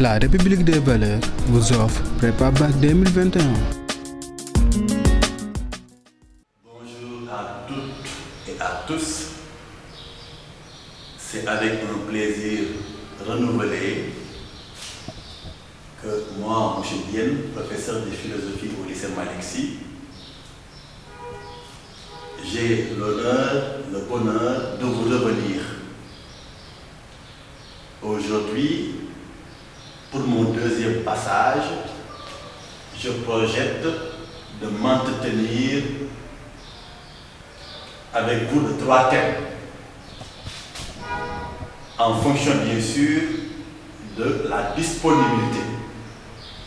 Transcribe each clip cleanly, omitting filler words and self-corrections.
La République des valeurs vous offre Prépa Bac 2021. Bonjour à toutes et à tous. C'est avec un plaisir renouvelé que moi, M. Dienne, professeur de philosophie au lycée Malick Sy, j'ai l'honneur, le bonheur de vous revenir aujourd'hui. Pour mon deuxième passage, je projette de m'entretenir avec vous de 3 thèmes, en fonction bien sûr de la disponibilité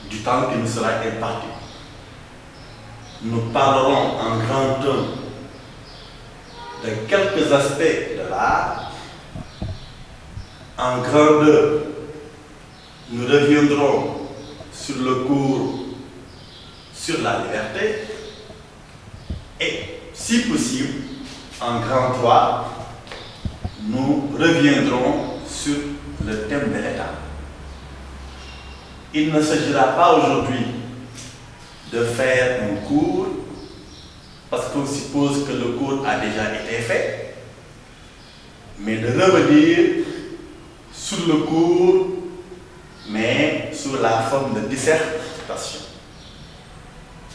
du temps qui nous sera imparti. Nous parlerons en grand 1 de quelques aspects de l'art. En grand 2, nous reviendrons sur le cours sur la liberté et, si possible, en grand 3, nous reviendrons sur le thème de l'État. Il ne s'agira pas aujourd'hui de faire un cours parce qu'on suppose que le cours a déjà été fait, mais de revenir sur le cours mais sous la forme de dissertation.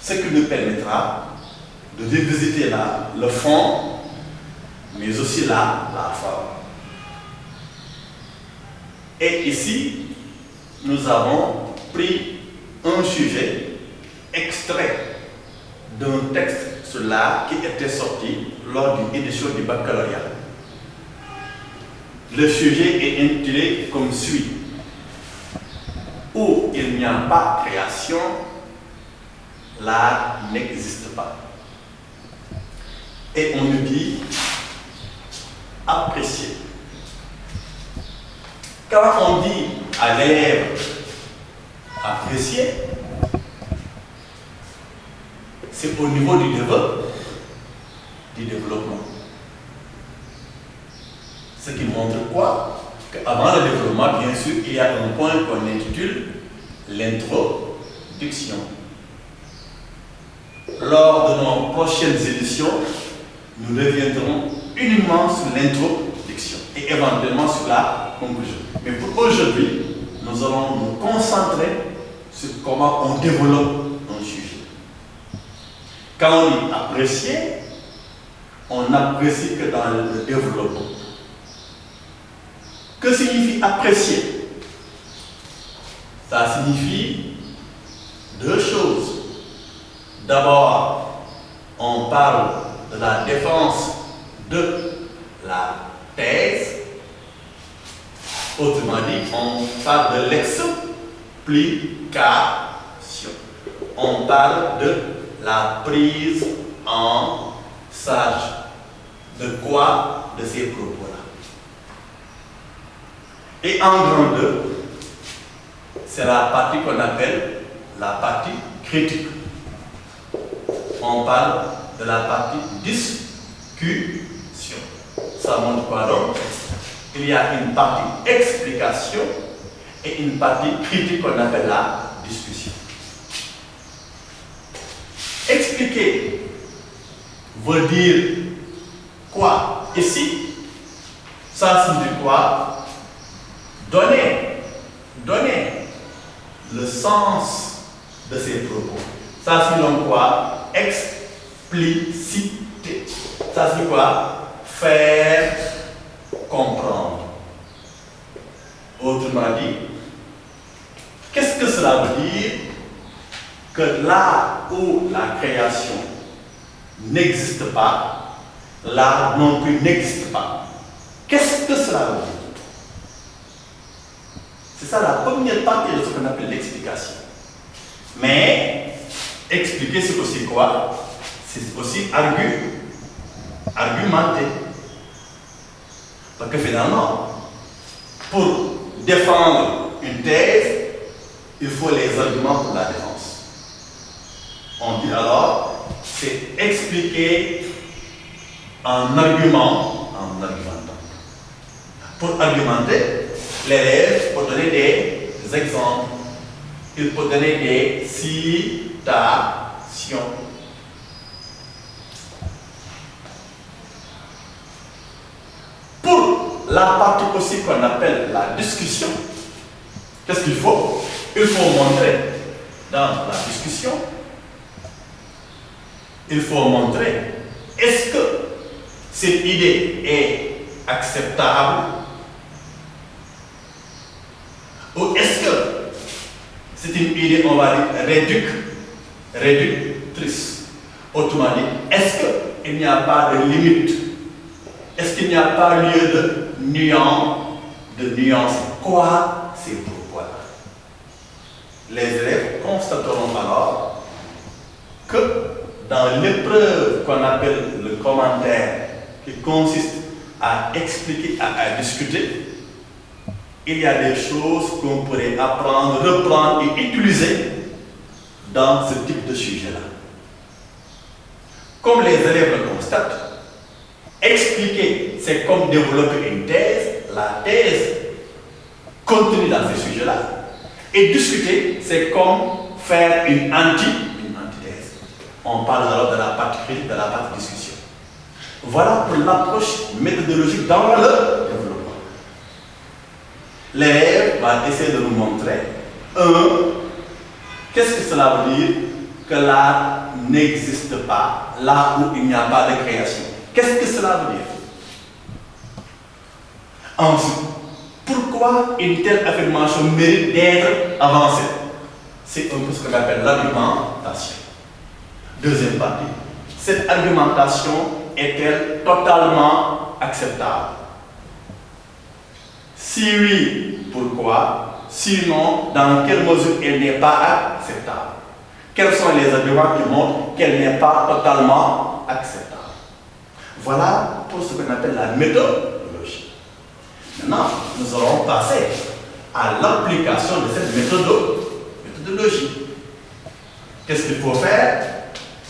Ce qui nous permettra de revisiter le fond, mais aussi la forme. Et ici, nous avons pris un sujet extrait d'un texte sur l'art qui était sorti lors d'une édition du baccalauréat. Le sujet est intitulé comme suit: où il n'y a pas création, l'art n'existe pas. Et on nous dit apprécier. Quand on dit à l'élève apprécier, c'est au niveau du développement. Ce qui montre quoi? Qu'avant le développement, bien sûr, il y a un point qu'on intitule l'introduction. Lors de nos prochaines éditions, nous reviendrons uniquement sur l'introduction et éventuellement sur la conclusion. Mais pour aujourd'hui, nous allons nous concentrer sur comment on développe un sujet. Quand on dit apprécier, on n'apprécie que dans le développement. Que signifie apprécier? Ça signifie 2 choses. D'abord, on parle de la défense de la thèse. Autrement dit, on parle de l'explication. On parle de la prise en charge. De quoi? De ces propos-là. Et en grand 2, c'est la partie qu'on appelle la partie critique. On parle de la partie discussion. Ça montre quoi donc? Il y a une partie explication et une partie critique qu'on appelle la discussion. Expliquer veut dire quoi? Ici, ça signifie quoi? Donner le sens de ces propos. Ça signifie quoi? Expliciter. Ça signifie quoi? Faire comprendre. Autrement dit, qu'est-ce que cela veut dire? Que là où la création n'existe pas, l'art non plus n'existe pas. Qu'est-ce que cela veut dire? C'est ça la première partie de ce qu'on appelle l'explication. Mais expliquer, c'est aussi quoi? C'est aussi argumenter. Parce que finalement, pour défendre une thèse, il faut les arguments pour la défense. On dit alors, c'est expliquer en argumentant. Pour argumenter, l'élève peut donner des exemples, il peut donner des citations. Pour la partie aussi qu'on appelle la discussion, qu'est-ce qu'il faut? Il faut montrer dans la discussion, il faut montrer est-ce que cette idée est acceptable ou est-ce que c'est une idée, on va dire, réductrice. Autrement dit, est-ce qu'il n'y a pas de limite? Est-ce qu'il n'y a pas lieu de nuance? Quoi? C'est pourquoi. Les élèves constateront alors que dans l'épreuve qu'on appelle le commentaire, qui consiste à expliquer, à discuter, il y a des choses qu'on pourrait apprendre, reprendre et utiliser dans ce type de sujet-là. Comme les élèves le constatent, expliquer, c'est comme développer une thèse, la thèse contenue dans ce sujet-là, et discuter, c'est comme faire une antithèse. On parle alors de la partie critique, de la partie discussion. Voilà pour l'approche méthodologique dans le développement. L'élève va essayer de nous montrer, qu'est-ce que cela veut dire que l'art n'existe pas, là où il n'y a pas de création. Qu'est-ce que cela veut dire? Ensuite, pourquoi une telle affirmation mérite d'être avancée? C'est un peu ce qu'on appelle l'argumentation. Deuxième partie, cette argumentation est-elle totalement acceptable? Si oui, pourquoi? Sinon, dans quelle mesure elle n'est pas acceptable? Quels sont les arguments qui montrent qu'elle n'est pas totalement acceptable? Voilà pour ce qu'on appelle la méthodologie. Maintenant, nous allons passer à l'application de cette méthodologie. Qu'est-ce qu'il faut faire?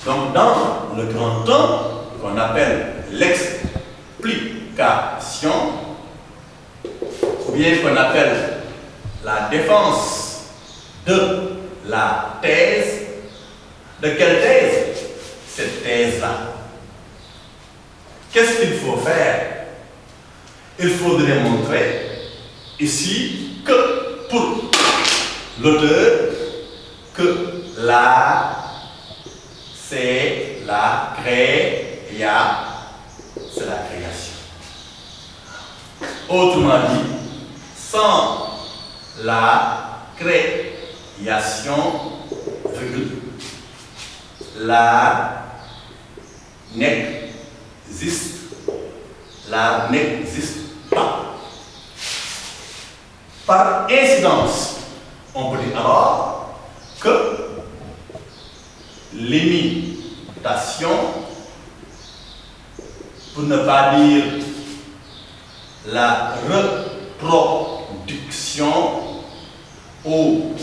Donc, dans le grand temps qu'on appelle l'explication, ou bien qu'on appelle la défense de la thèse, de quelle thèse? Cette thèse-là. Qu'est-ce qu'il faut faire? Il faudrait montrer ici que pour l'auteur, que l'art, c'est la création. Autrement dit, sans la création, l'art n'existe pas. Par incidence, on peut dire alors que l'imitation, pour ne pas dire la reproduction ou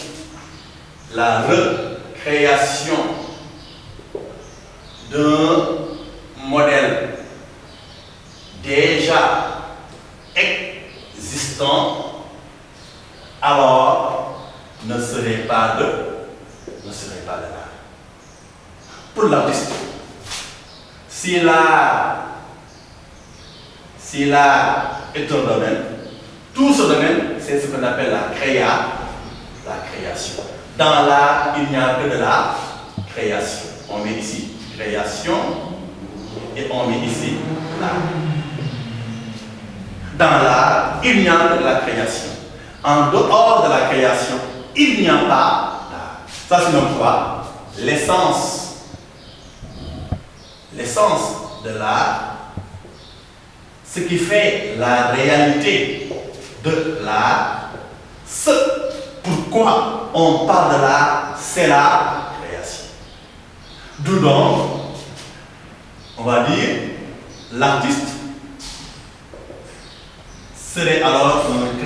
la recréation d'un modèle déjà existant, alors ne serait pas de l'art. Pour l'artiste, si l'art est un domaine, tout ce domaine, c'est ce qu'on appelle la création. Dans l'art, il n'y a que de la création. On met ici création et on met ici l'art. Dans l'art, il n'y a que de la création. En dehors de la création, il n'y a pas d'art. Ça, c'est donc quoi? L'essence de l'art, ce qui fait la réalité de l'art, ce pourquoi on parle de l'art, c'est la création. D'où donc, on va dire, l'artiste serait alors un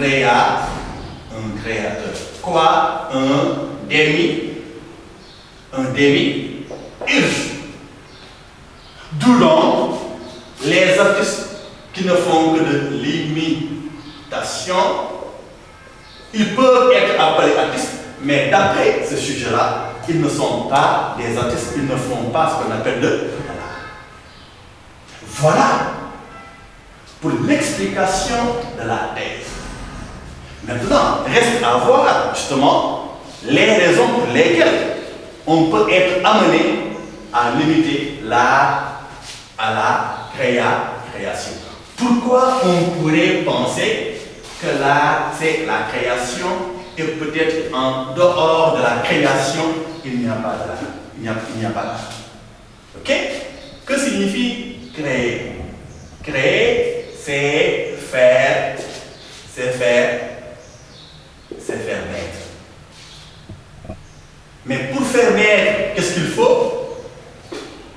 créateur. Quoi? Un demi-urge. D'où donc les artistes qui ne font que de l'imitation Ils peuvent être appelés artistes, mais d'après ce sujet-là, ils ne sont pas des artistes, ils ne font pas ce qu'on appelle de l'art. Voilà pour l'explication de la thèse. Maintenant, reste à voir justement les raisons pour lesquelles on peut être amené à limiter l'art à la création. Pourquoi on pourrait penser que l'art c'est la création et peut-être en dehors de la création, il n'y a pas d'art. Il n'y a pas d'art. Ok? Que signifie créer? Créer, c'est faire naître. Mais pour faire naître, qu'est-ce qu'il faut?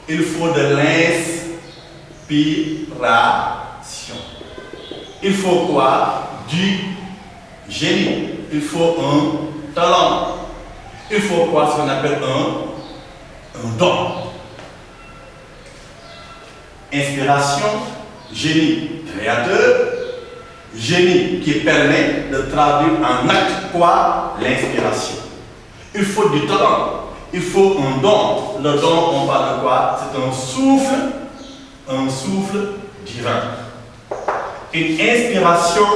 Il faut de l'inspiration. Il faut quoi? Du génie. Il faut un talent. Il faut quoi? Ce qu'on appelle un don. Inspiration, génie créateur, génie qui permet de traduire en acte quoi? L'inspiration. Il faut du talent, il faut un don. Le don, on parle de quoi? C'est un souffle divin. Une inspiration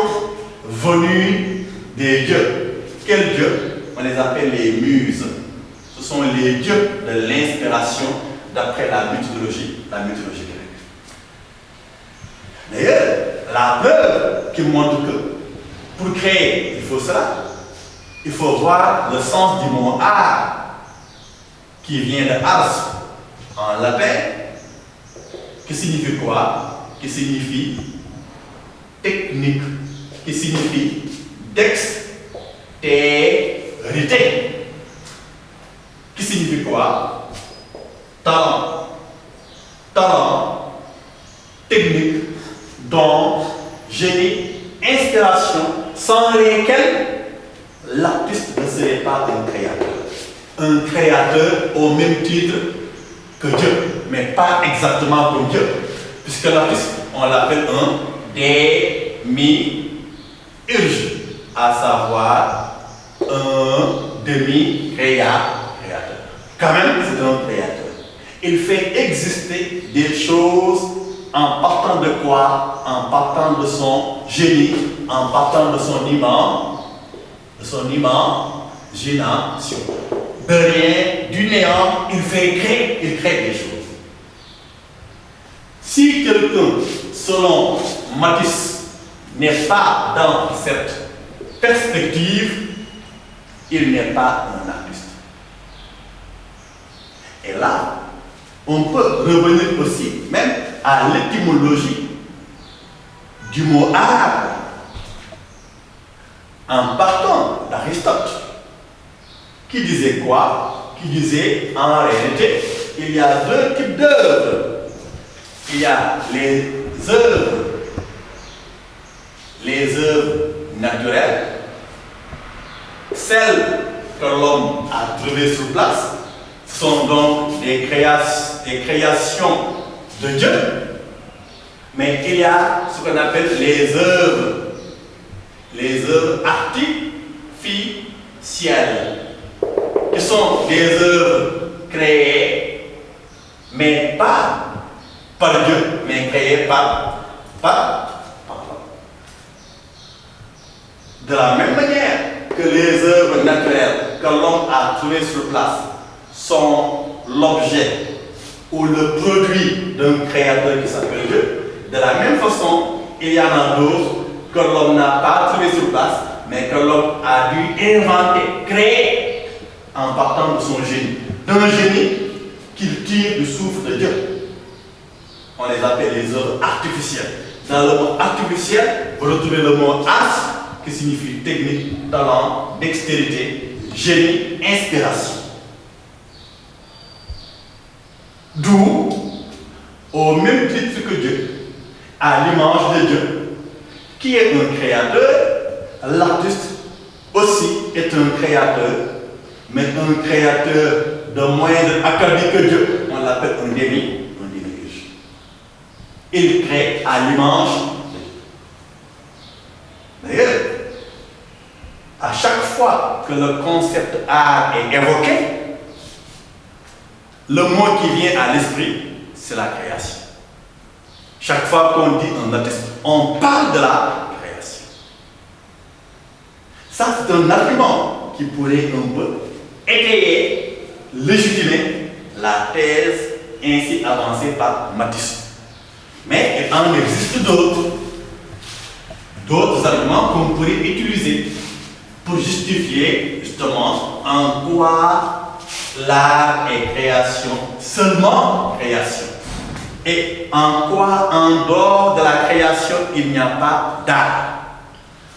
venue des dieux. Quels dieux? On les appelle les muses. Ce sont les dieux de l'inspiration d'après la mythologie grecque. D'ailleurs, la preuve qui montre que pour créer, il faut cela. Il faut voir le sens du mot art, qui vient de ars en latin, qui signifie quoi? Qui signifie technique, qui signifie dextérité, qui signifie quoi? Talent, technique, don, génie, inspiration, sans lesquels l'artiste ne serait pas un créateur. Un créateur au même titre que Dieu, mais pas exactement comme Dieu, puisque l'artiste, on l'appelle un démiurge, à savoir un demi-créateur. Quand même, c'est un créateur. Il fait exister des choses en partant de quoi? En partant de son génie, en partant de son imagination. De rien, du néant, il crée des choses. Si quelqu'un, selon Matisse, n'est pas dans cette perspective, il n'est pas un artiste. Et là, on peut revenir aussi même à l'étymologie du mot art en partant d'Aristote, qui disait quoi? Qui disait en réalité, il y a deux types d'œuvres. Il y a les œuvres naturelles, celles que l'homme a trouvées sur place. Ce sont donc des créations de Dieu, mais il y a ce qu'on appelle les œuvres artificielles, qui sont des œuvres créées, mais pas par Dieu, mais créées par l'homme. De la même manière que les œuvres naturelles que l'homme a trouvées sur place sont l'objet ou le produit d'un créateur qui s'appelle Dieu, de la même façon, il y en a d'autres que l'homme n'a pas trouvé sur place, mais que l'homme a dû inventer, créer en partant de son génie. D'un génie qu'il tire du souffle de Dieu. On les appelle les œuvres artificielles. Dans le mot artificiel, vous retrouvez le mot ars, qui signifie technique, talent, dextérité, génie, inspiration. D'où, au même titre que Dieu, à l'image de Dieu, qui est un créateur, l'artiste aussi est un créateur, mais un créateur de moindre acabit que Dieu, on l'appelle un demi-urge. Il crée à l'image de Dieu. D'ailleurs, à fois que le concept art est évoqué, le mot qui vient à l'esprit, c'est la création. Chaque fois qu'on dit un artiste, on parle de la création. Ça, c'est un argument qui pourrait un peu étayer, légitimer la thèse ainsi avancée par Matisse. Mais il en existe d'autres arguments qu'on pourrait utiliser pour justifier justement en quoi l'art est création, seulement création. Et en quoi, en dehors de la création, il n'y a pas d'art.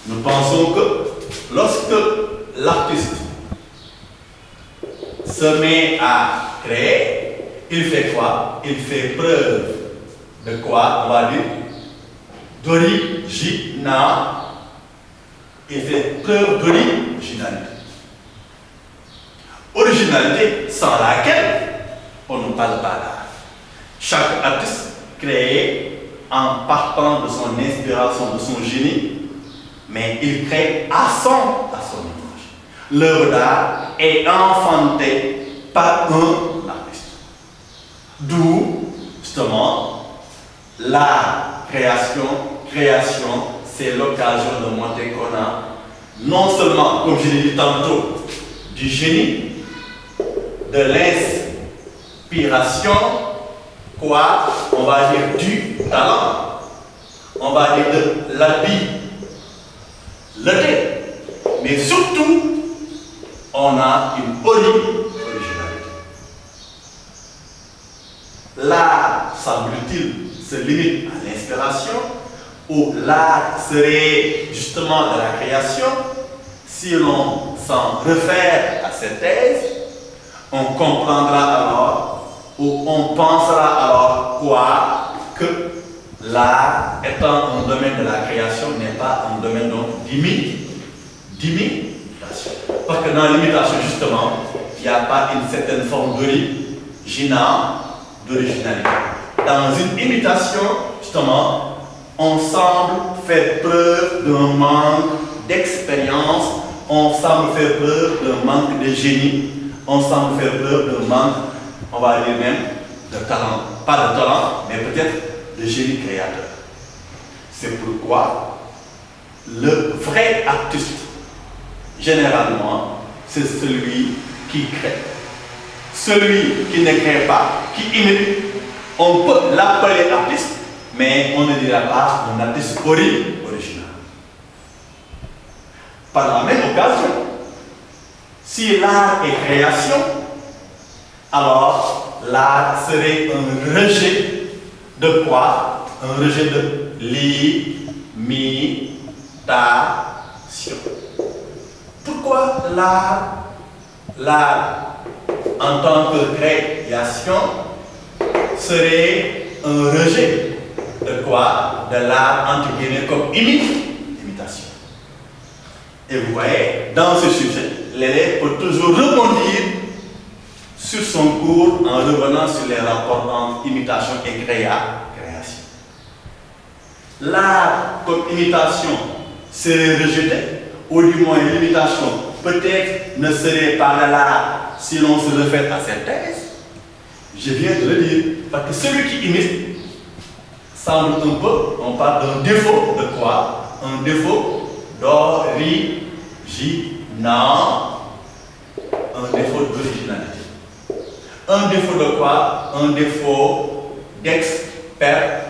Nous pensons que lorsque l'artiste se met à créer, il fait quoi? Il fait preuve de quoi? On va dire d'original. Il fait preuve d'originalité. Originalité sans laquelle on ne parle pas d'art. Chaque artiste crée en partant de son inspiration, de son génie, mais il crée à son image. L'œuvre d'art est enfantée par un artiste. D'où, justement, la création, c'est l'occasion de montrer qu'on a non seulement, comme je l'ai dit tantôt, du génie, de l'inspiration, quoi, on va dire du talent, on va dire de l'habileté, mais surtout, on a une originalité. L'art, semble-t-il, se limite à l'inspiration, ou l'art serait justement de la création. Si l'on s'en réfère à cette thèse, on comprendra alors où on pensera alors quoi? Que l'art étant un domaine de la création n'est pas un domaine d'imitation. Parce que dans l'imitation, justement, il n'y a pas une certaine forme d'originalité. Dans une imitation, justement, on semble faire preuve d'un manque d'expérience, on semble faire preuve d'un manque de génie, on semble faire preuve d'un manque, on va dire même, de talent. Pas de talent, mais peut-être de génie créateur. C'est pourquoi le vrai artiste, généralement, c'est celui qui crée. Celui qui ne crée pas, qui imite, on peut l'appeler artiste, mais on ne dira pas un artiste original. Par la même occasion, si l'art est création, alors l'art serait un rejet de quoi? Un rejet de l'imitation. Pourquoi l'art en tant que création serait un rejet de quoi? De l'art entre guillemets comme imitation. Et vous voyez, dans ce sujet, l'élève peut toujours rebondir sur son cours en revenant sur les rapports entre imitation et création. L'art comme imitation serait rejeté, ou du moins l'imitation peut-être ne serait pas de l'art si l'on se réfère à cette thèse. Je viens de le dire, parce que celui qui imite semble un peu, on parle d'un défaut de quoi? Un défaut d'originalité. Un défaut d'originalité. Un défaut de quoi? Un défaut d'expérience.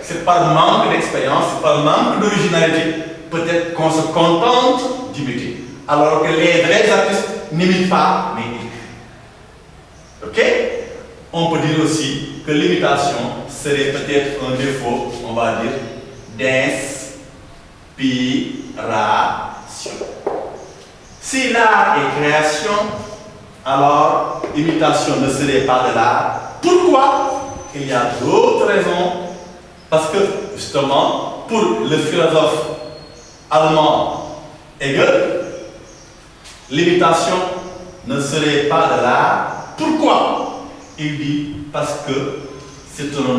C'est par manque d'expérience, c'est par manque d'originalité, peut-être qu'on se contente d'imiter. Alors que les vrais artistes n'imitent pas, mais ils créent. Ok? On peut dire aussi que l'imitation serait peut-être un défaut, on va dire, d'inspiration. Si l'art est création, alors imitation ne serait pas de l'art. Pourquoi? Il y a d'autres raisons. Parce que, justement, pour le philosophe allemand Hegel, l'imitation ne serait pas de l'art. Pourquoi? Il dit parce que c'est un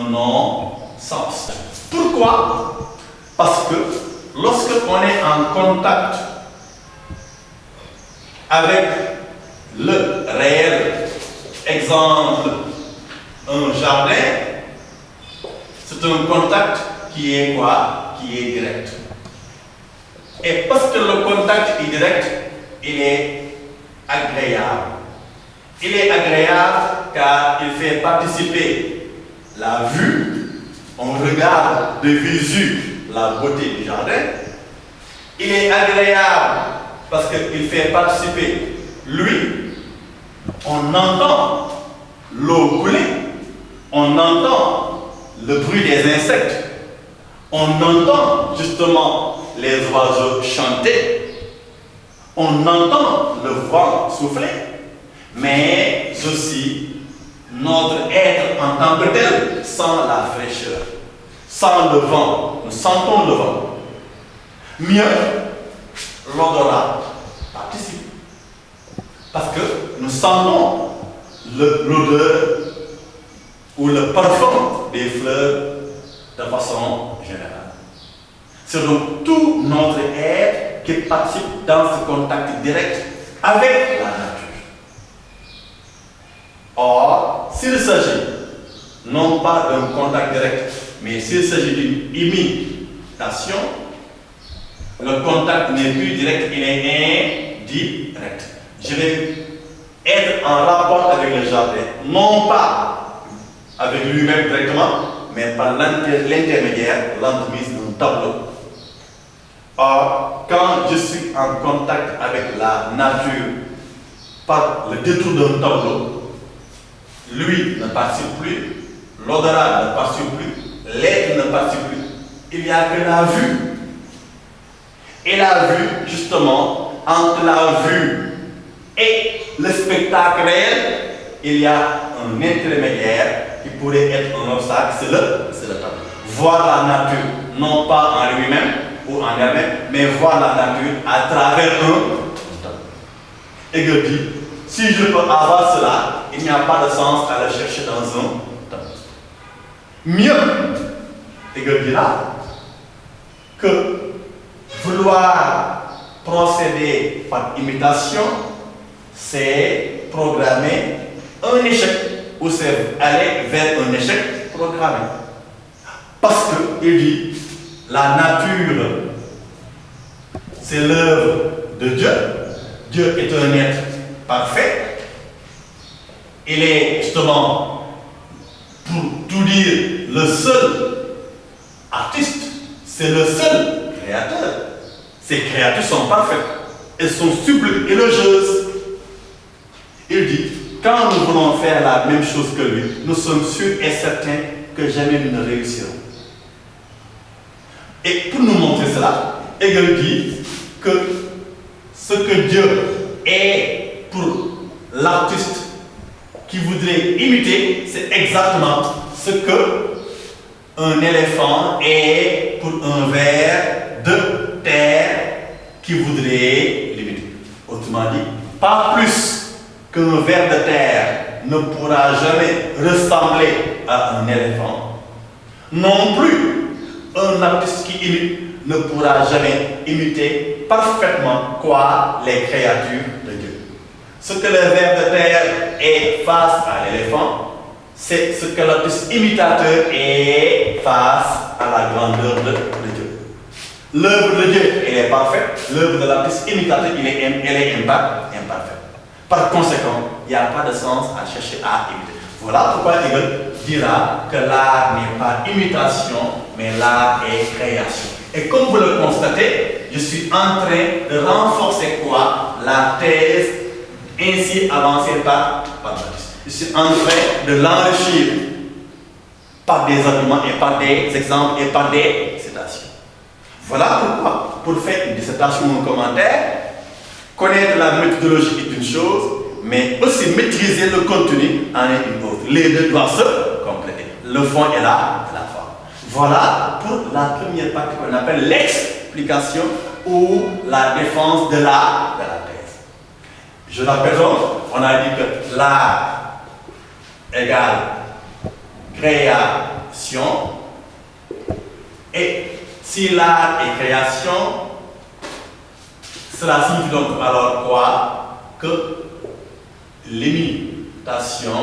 non-sens. Pourquoi? Parce que lorsque on est en contact avec le réel, exemple, un jardin, c'est un contact qui est quoi? Qui est direct. Et parce que le contact est direct, il est agréable. Il est agréable car il fait participer la vue. On regarde de visu la beauté du jardin. Il est agréable parce qu'il fait participer lui. On entend l'eau couler, on entend le bruit des insectes, on entend justement les oiseaux chanter, on entend le vent souffler, mais aussi notre être en tant que tel sent la fraîcheur, sent le vent, nous sentons le vent. Mieux, l'odorat participe. Parce que nous sentons l'odeur ou le parfum des fleurs de façon générale. C'est donc tout notre être qui participe dans ce contact direct avec la nature. Or, s'il s'agit non pas d'un contact direct, mais s'il s'agit d'une imitation, le contact n'est plus direct, il est indirect. Je vais être en rapport avec le jardin, non pas avec lui-même directement, mais par l'intermédiaire, l'entremise d'un tableau. Or, quand je suis en contact avec la nature par le détour d'un tableau, lui ne participe plus, l'odorat ne participe plus, l'être ne participe plus. Il n'y a que la vue. Et la vue, justement, entre la vue et le spectacle réel, il y a un intermédiaire qui pourrait être un obstacle, c'est le tableau. Voir la nature, non pas en lui-même ou en elle-même, mais voir la nature à travers un tableau. Et je dis, si je peux avoir cela, il n'y a pas de sens à le chercher dans un tableau. Mieux, Hegel dira que vouloir procéder par imitation, c'est programmer un échec ou c'est aller vers un échec programmé. Parce qu'il dit, la nature, c'est l'œuvre de Dieu. Dieu est un être parfait. Il est justement, pour tout dire, le seul artiste, c'est le seul créateur. Ces créatures sont parfaites. Elles sont sublimes, élogieuses. Il dit, quand nous voulons faire la même chose que lui, nous sommes sûrs et certains que jamais nous ne réussirons. Et pour nous montrer cela, Hegel dit que ce que Dieu est pour l'artiste qui voudrait imiter, c'est exactement ce que un éléphant est pour un ver de terre qui voudrait l'imiter. Autrement dit, pas plus qu'un ver de terre ne pourra jamais ressembler à un éléphant. Non plus, un artiste qui imite ne pourra jamais imiter parfaitement quoi les créatures de Dieu. Ce que le ver de terre est face à l'éléphant, c'est ce que l'artiste imitateur est face à la grandeur de Dieu. L'œuvre de Dieu, elle est parfaite. L'œuvre de l'artiste imitateur, elle est imparfaite. Par conséquent, il n'y a pas de sens à chercher à imiter. Voilà pourquoi Hegel dira que l'art n'est pas imitation, mais l'art est création. Et comme vous le constatez, je suis en train de renforcer quoi? La thèse ainsi avancée par l'artiste. Je suis en train de l'enrichir par des arguments et par des exemples et par des citations. Voilà pourquoi, pour faire une dissertation ou un commentaire, connaître la méthodologie est une chose, mais aussi maîtriser le contenu en est une autre. Les deux doivent se compléter. Le fond est là, la forme. Voilà pour la première partie qu'on appelle l'explication ou la défense de la thèse. Je rappelle donc, on a dit que l'art égale création et Si l'art est création, cela signifie donc alors quoi? Que l'imitation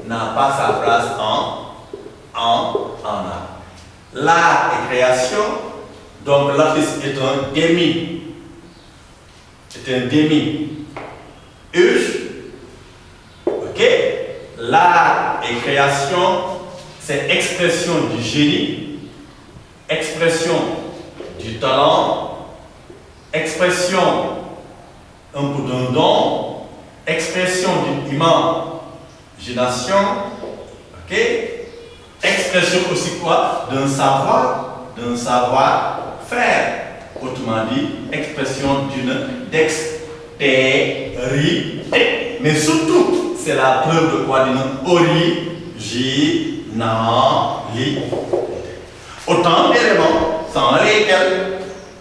n'a pas sa place en art. L'art est création, donc l'artiste est un demi. C'est un demi-use. Ok? L'art est création, c'est expression du génie, expression du talent, expression un peu d'un don, expression d'une imagination, ok? Expression aussi quoi? D'un savoir-faire. Autrement dit, expression d'une dextérité. Mais surtout, c'est la preuve de quoi? D'une originalité. Autant d'éléments sans lesquels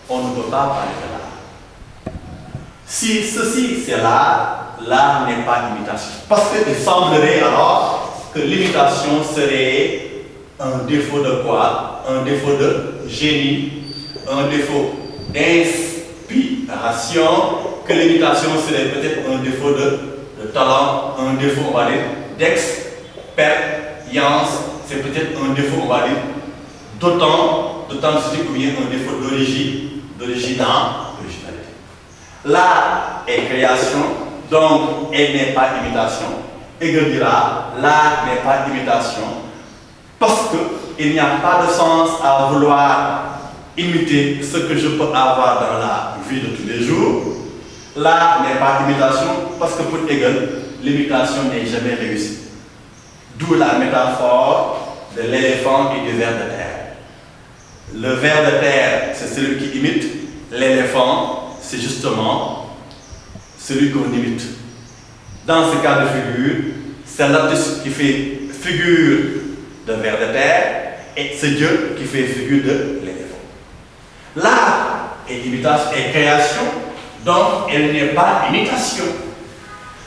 on ne peut pas parler de l'art. Si ceci c'est l'art, l'art n'est pas l'imitation. Parce qu'il semblerait alors que l'imitation serait un défaut de quoi? Un défaut de génie, un défaut d'inspiration, que l'imitation serait peut-être un défaut de talent, un défaut, on va dire, d'expérience, c'est peut-être un défaut, on va dire, d'autant de ceci ou bien un défaut d'originalité. L'art est création, donc elle n'est pas imitation. Hegel dira, l'art n'est pas imitation, parce qu'il n'y a pas de sens à vouloir imiter ce que je peux avoir dans la vie de tous les jours. L'art n'est pas imitation, parce que pour Hegel, l'imitation n'est jamais réussie. D'où la métaphore de l'éléphant et du ver de terre. Le ver de terre, c'est celui qui imite. L'éléphant, c'est justement celui qu'on imite. Dans ce cas de figure, c'est l'artiste qui fait figure de ver de terre et c'est Dieu qui fait figure de l'éléphant. L'art est imitation, est création, donc elle n'est pas imitation.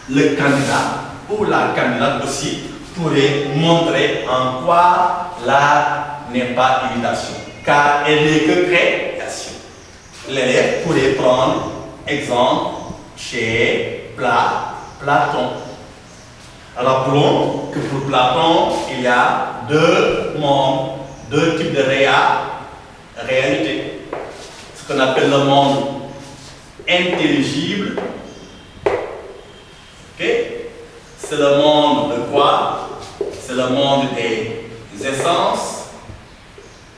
Le candidat ou la candidate aussi pourrait montrer en quoi l'art n'est pas imitation, car elle n'est que création. L'élève pourrait prendre exemple chez Platon. Rappelons que pour Platon, il y a deux mondes, deux types de réalité. Ce qu'on appelle le monde intelligible. Okay? C'est le monde de quoi? C'est le monde des essences.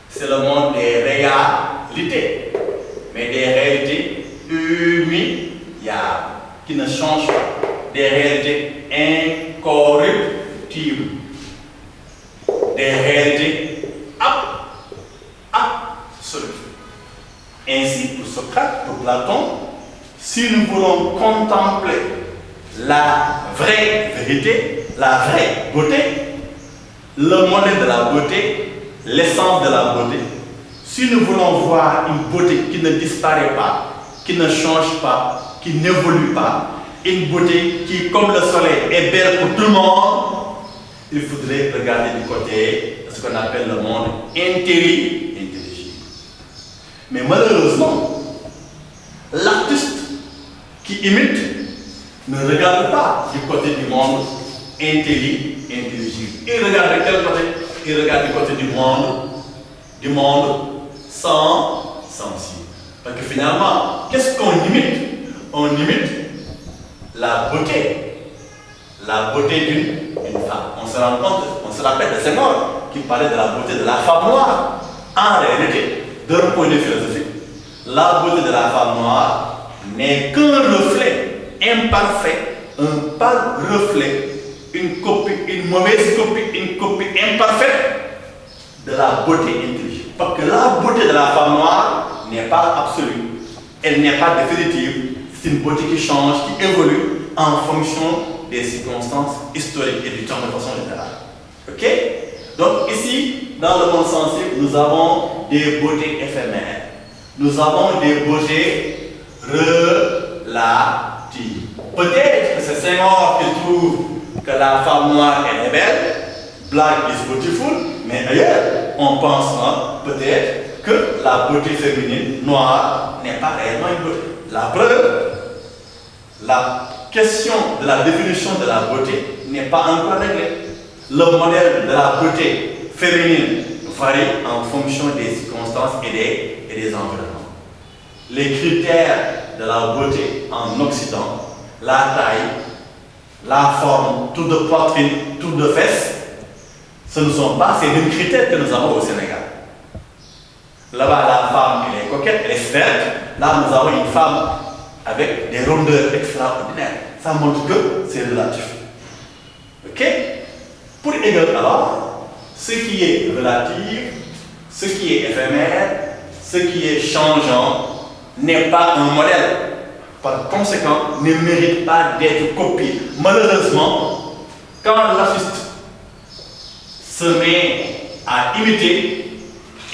C'est le monde des réalités. Mais des réalités humiliables, qui ne changent pas. Des réalités incorruptibles. Des réalités absolues. Ainsi, pour Socrate, pour Platon, si nous voulons contempler la vraie vérité, la vraie beauté, le modèle de la beauté, l'essence de la beauté, si nous voulons voir une beauté qui ne disparaît pas, qui ne change pas, qui n'évolue pas, une beauté qui, comme le soleil, est belle pour tout le monde, il faudrait regarder du côté de ce qu'on appelle le monde intelligible. Mais malheureusement, l'artiste qui imite ne regarde pas du côté du monde intelligible. Il regarde de quel côté? Il regarde du côté du monde sensible. Parce que finalement, qu'est-ce qu'on imite? On imite la beauté d'une femme. On se rend compte, on se rappelle de Senghor qui parlait de la beauté de la femme noire. En réalité, d'un point de vue philosophique, la beauté de la femme noire n'est qu'un reflet imparfait, un pâle reflet, une copie, une mauvaise copie, une copie imparfaite de la beauté intelligente. Parce que la beauté de la femme noire n'est pas absolue, elle n'est pas définitive, c'est une beauté qui change, qui évolue en fonction des circonstances historiques et du temps de façon générale. Ok? Donc ici, dans le monde sensible, nous avons des beautés éphémères. Nous avons des beautés relatives. Peut-être que c'est Senghor qui trouve que la femme noire elle est belle, black is beautiful, mais ailleurs, on pense peut-être que la beauté féminine noire n'est pas réellement une beauté. La preuve, la question de la définition de la beauté n'est pas encore réglée. Le modèle de la beauté féminine varie en fonction des circonstances et des environnements. Les critères de la beauté en Occident, la taille, la forme, tour de poitrine, tour de fesses, ce ne sont pas ces mêmes critères que nous avons au Sénégal. Là-bas, la femme, elle est coquette, elle est svelte. Là, nous avons une femme avec des rondeurs extraordinaires. Ça montre que c'est relatif. Ok? Pour égal alors, ce qui est relatif, ce qui est éphémère, ce qui est changeant, n'est pas un modèle. Par conséquent, ne mérite pas d'être copié. Malheureusement, quand l'artiste se met à imiter,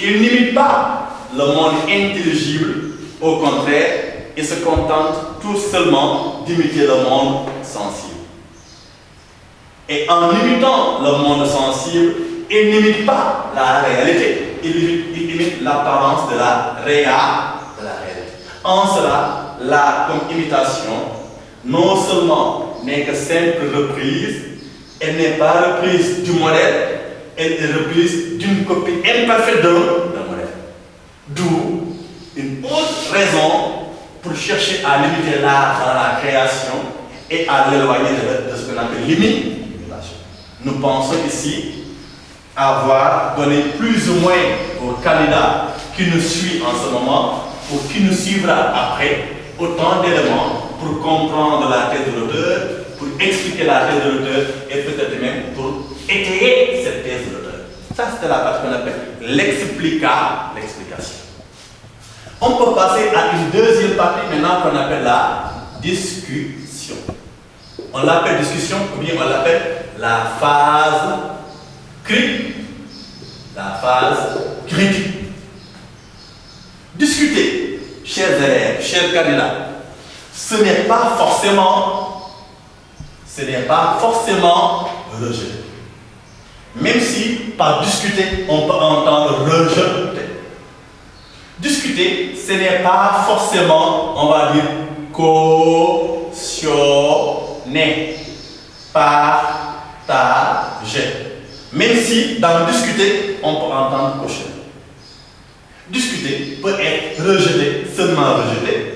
il n'imite pas le monde intelligible, au contraire, il se contente tout seulement d'imiter le monde sensible. Et en imitant le monde sensible, il n'imite pas la réalité, il imite l'apparence de la réalité. En cela, l'art comme imitation, non seulement n'est que simple reprise, elle n'est pas reprise du modèle, elle est reprise d'une copie imparfaite d'un modèle. D'où une autre raison pour chercher à limiter l'art dans la création et à l'éloigner de ce qu'on appelle l'imitation. Nous pensons ici avoir donné plus ou moins aux candidats qui nous suivent en ce moment ou qui nous suivra après autant d'éléments pour comprendre la thèse de l'auteur, pour expliquer la thèse de l'auteur et peut-être même pour étayer cette thèse de l'auteur. Ça, c'est la partie qu'on appelle l'explication. On peut passer à une deuxième partie maintenant qu'on appelle la discussion. On l'appelle discussion ou bien on l'appelle la phase critique. La phase critique. Discuter, chers élèves, chers candidats, ce n'est pas forcément rejeter. Même si par discuter, on peut entendre rejeter. Discuter, ce n'est pas forcément, on va dire, cautionner, partager. Même si dans discuter, on peut entendre cautionner. Discuter peut être rejeté, seulement rejeté.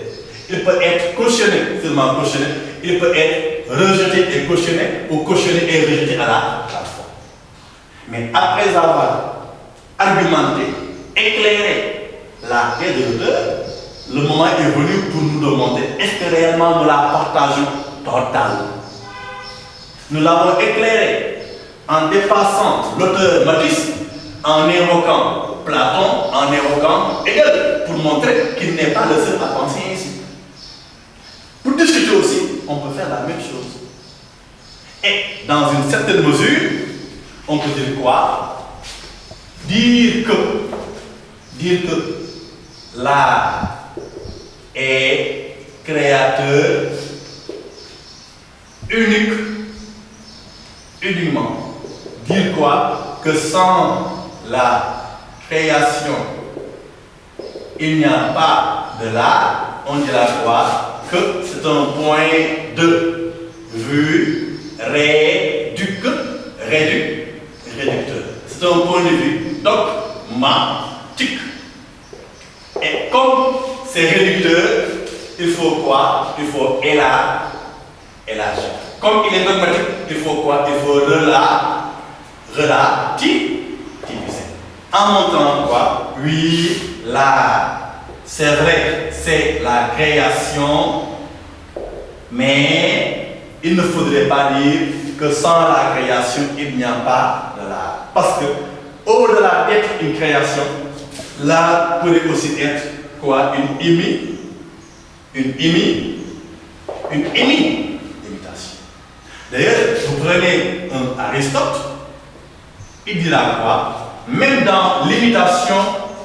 Il peut être cautionné, seulement cautionné. Il peut être rejeté et cautionné, ou cautionné et rejeté à la fois. Mais après avoir argumenté, éclairé la thèse de l'auteur, le moment est venu pour nous demander est-ce que réellement nous la partageons totalement. Nous l'avons éclairé en dépassant l'auteur Matisse, en évoquant Platon, en évoquant Hegel, pour montrer qu'il n'est pas le seul à penser ainsi. Pour discuter aussi, on peut faire la même chose. Et dans une certaine mesure, on peut dire quoi? Dire que l'art est créateur uniquement. Dire quoi? Que sans la création, il n'y a pas de l'art. On dira quoi? Que c'est un point de vue réducteur. C'est un point de vue dogmatique. Et comme c'est réducteur, il faut quoi? Il faut élargir. Comme il est dogmatique, il faut quoi? Il faut relativiser. En montrant quoi? Oui, l'art, c'est vrai, c'est la création, mais il ne faudrait pas dire que sans la création, il n'y a pas de l'art. Parce que, au-delà d'être une création, l'art pourrait aussi être quoi? Une imitation. D'ailleurs, vous prenez un Aristote, il dira quoi? Même dans l'imitation,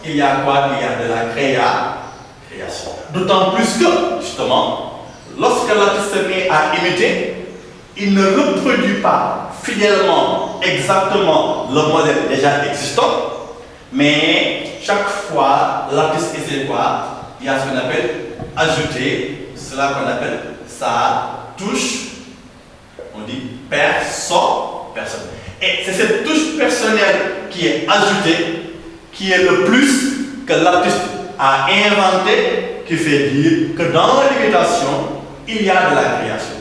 il y a quoi? Il y a de la création. D'autant plus que, justement, lorsque l'artiste se met à imiter, il ne reproduit pas fidèlement, exactement le modèle déjà existant, mais chaque fois, l'artiste essaie quoi? Il y a ce qu'on appelle ajouter, cela qu'on appelle sa touche. On dit personne. Et c'est cette touche personnelle qui est ajoutée, qui est le plus que l'artiste a inventé, qui fait dire que dans l'imitation, il y a de la création.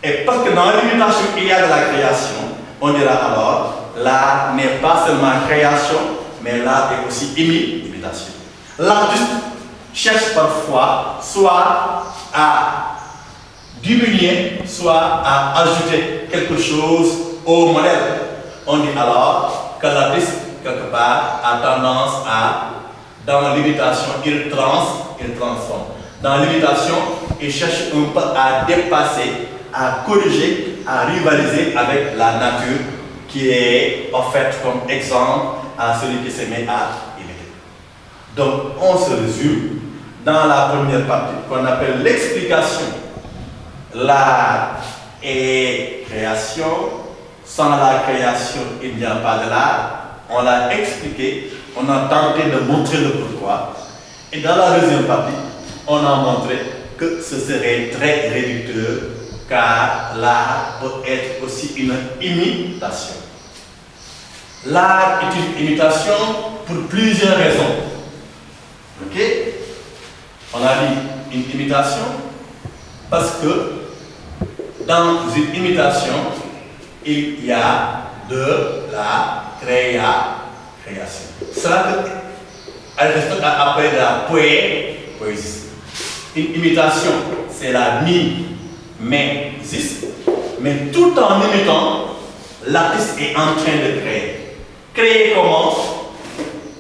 Et parce que dans l'imitation, il y a de la création, on dira alors, l'art n'est pas seulement création, mais l'art est aussi imitation. L'artiste cherche parfois soit à diminuer, soit à ajouter quelque chose au modèle. On dit alors que l'artiste, quelque part, a tendance à, dans l'imitation, il transforme. Dans l'imitation, il cherche un peu à dépasser, à corriger, à rivaliser avec la nature qui est offerte comme exemple à celui qui se met à imiter. Donc, on se résume dans la première partie qu'on appelle l'explication. L'art est création. Sans la création, il n'y a pas de l'art. On l'a expliqué, on a tenté de montrer le pourquoi. Et dans la deuxième partie, on a montré que ce serait très réducteur car l'art peut être aussi une imitation. L'art est une imitation pour plusieurs raisons. Ok? On a dit une imitation parce que dans une imitation, il y a de la création. Cela Aristote a appelé de la poésie. Une imitation, c'est la mimésis. Mais tout en imitant, l'artiste est en train de créer. Créer comment?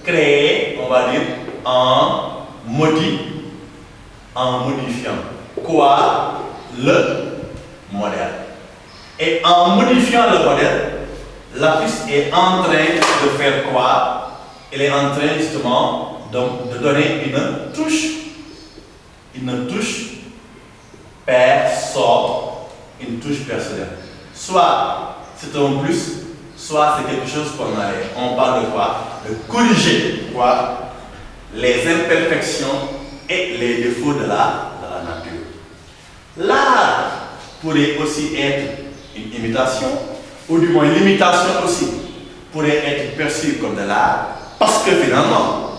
Créer, on va dire, en modifiant. Quoi? Le modèle. Et en modifiant le modèle, l'artiste est en train de faire quoi? Il est en train justement de donner une touche personnelle. Soit c'est un plus, soit c'est quelque chose qu'on a. On parle de quoi? De corriger quoi? Les imperfections et les défauts de la nature. L'art pourrait aussi être une imitation, ou du moins l'imitation aussi pourrait être perçue comme de l'art, parce que finalement,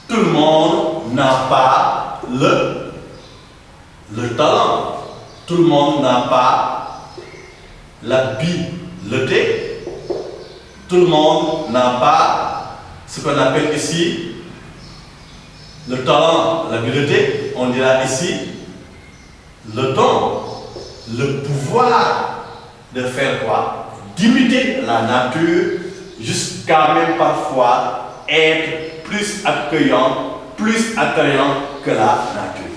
tout le monde n'a pas le talent, tout le monde n'a pas l'habileté, tout le monde n'a pas ce qu'on appelle ici le talent, l'habileté, on dira ici le don, le pouvoir de faire quoi? D'imiter la nature jusqu'à même parfois être plus accueillant, plus attrayant que la nature.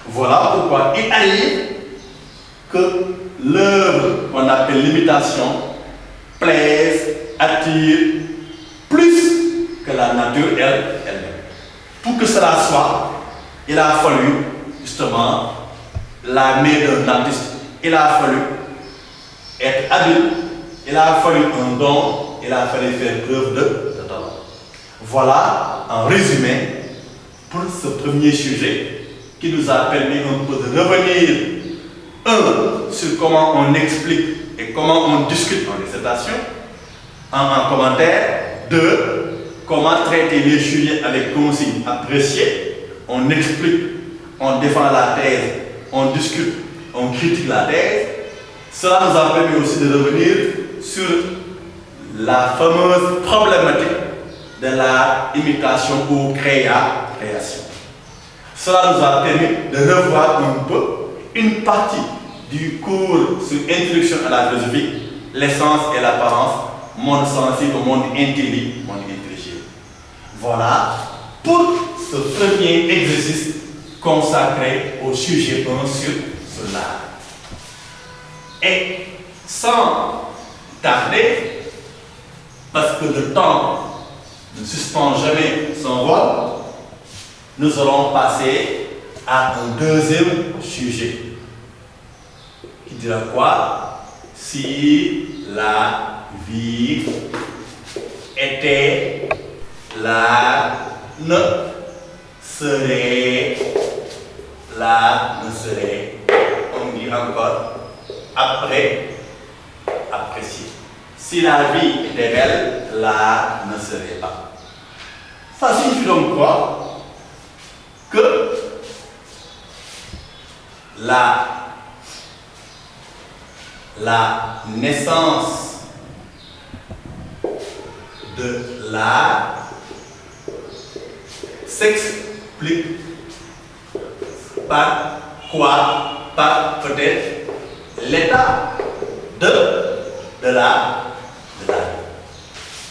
Voilà pourquoi il arrive que l'œuvre qu'on appelle l'imitation plaise, attire plus que la nature elle-même. Pour que cela soit, il a fallu justement la main d'un artiste. Il a fallu être habile, il a fallu un don, il a fallu faire preuve de talent. Voilà en résumé pour ce premier sujet qui nous a permis un peu de revenir, sur comment on explique et comment on discute en dissertation, en commentaire, comment traiter les sujets avec consigne appréciée, on explique, on défend la thèse, on discute, on critique la thèse. Cela nous a permis aussi de revenir sur la fameuse problématique de la imitation ou création. Cela nous a permis de revoir un peu une partie du cours sur Introduction à la philosophie, l'essence et l'apparence, monde sensible au monde intelligible. Voilà pour ce premier exercice consacré au sujet 1 sur l'art. Et sans tarder, parce que le temps ne suspend jamais son rôle, nous allons passer à un deuxième sujet qui dira quoi? Si la vie était la ne serait, la ne serait, on dit encore, après, apprécier. Si la vie était belle, la ne serait pas. Ça signifie donc quoi? Que la naissance de l'art s'explique par quoi? Par peut-être l'état de la vie.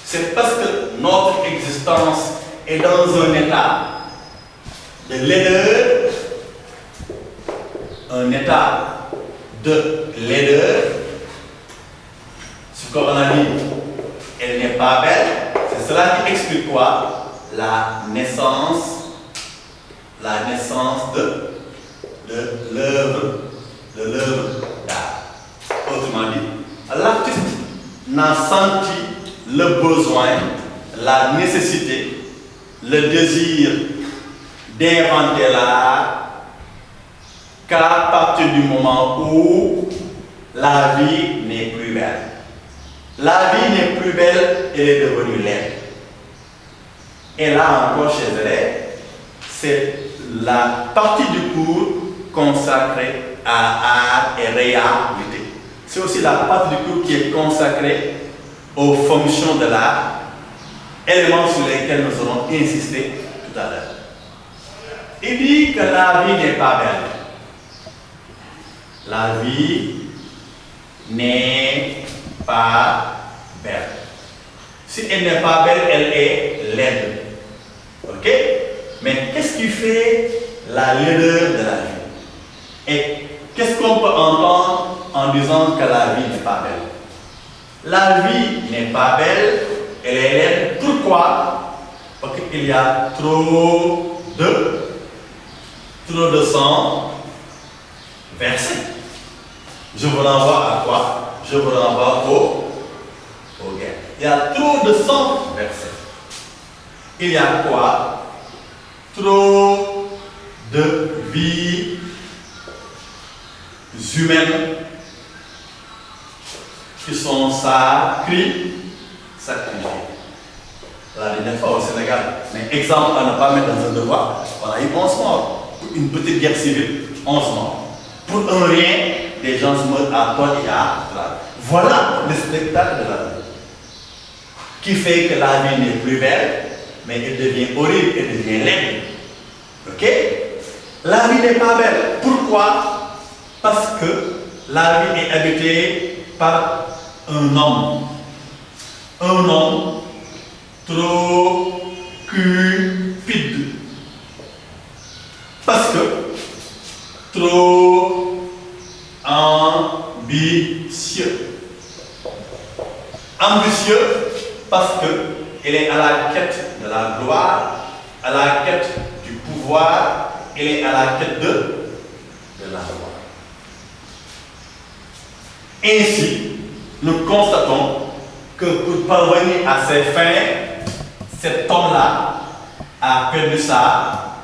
C'est parce que notre existence est dans un état de laideur, un état de laideur. Ce qu'on a dit, elle n'est pas belle. C'est cela qui explique quoi? La naissance de l'œuvre d'art. Autrement dit, l'artiste n'a senti le besoin, la nécessité, le désir d'inventer l'art qu'à partir du moment où la vie n'est plus belle. La vie n'est plus belle, elle est devenue laide. Et là encore chez elle, c'est la partie du cours consacrée à art et réalité. C'est aussi la partie du cours qui est consacrée aux fonctions de l'art, éléments sur lesquels nous allons insister tout à l'heure. Il dit que la vie n'est pas belle. La vie n'est pas belle. Si elle n'est pas belle, elle est laide. Ok? Mais qu'est-ce qui fait la laideur de la vie? Et qu'est-ce qu'on peut entendre en disant que la vie n'est pas belle? La vie n'est pas belle, elle est laide. Pourquoi? Parce qu'il y a trop de sang versé. Je vous renvoie à quoi? Je vous renvoie au guerre. Il y a trop de sang versé. Il y a quoi? Trop de vies humaines qui sont sacrifiées. La dernière fois au Sénégal, mais exemple à ne pas mettre dans un devoir, on a eu 11 morts. Pour une petite guerre civile, 11 morts. Pour un rien, des gens se meurent à toi et à toi. Voilà le spectacle de la vie. Qui fait que la vie n'est plus belle, mais elle devient horrible, elle devient laide. Ok? La vie n'est pas belle. Pourquoi? Parce que la vie est habitée par un homme. Un homme trop cupide. Parce que trop ambitieux. Ambitieux parce qu'il est à la quête de la gloire, à la quête du pouvoir, il est à la quête de la gloire. Ainsi, nous constatons que pour parvenir à ses fins, cet homme-là a perdu sa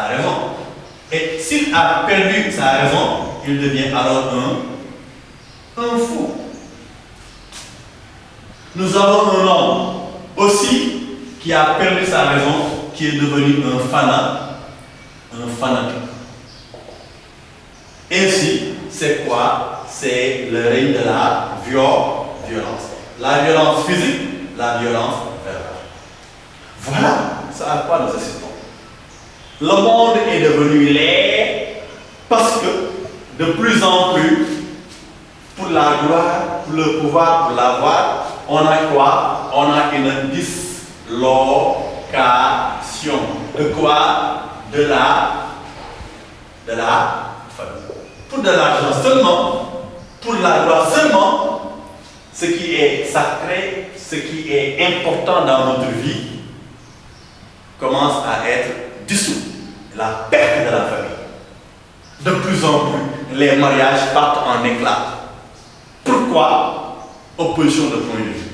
raison. Et s'il a perdu sa raison, il devient alors un fou. Nous avons un homme aussi qui a perdu sa raison, qui est devenu un fanatique. Ainsi, c'est quoi? C'est le règne de la violence. La violence physique, la violence verbale. Voilà ce à quoi nous assistons. Le monde est devenu laid parce que de plus en plus, pour la gloire, pour le pouvoir, pour l'avoir, on a quoi? On a une dislocation. De quoi? De la famille. Pour de l'argent seulement, pour la gloire seulement, ce qui est sacré, ce qui est important dans notre vie, commence à être dissous. La perte de la famille. De plus en plus, les mariages partent en éclats. Pourquoi? Opposition de point de vue.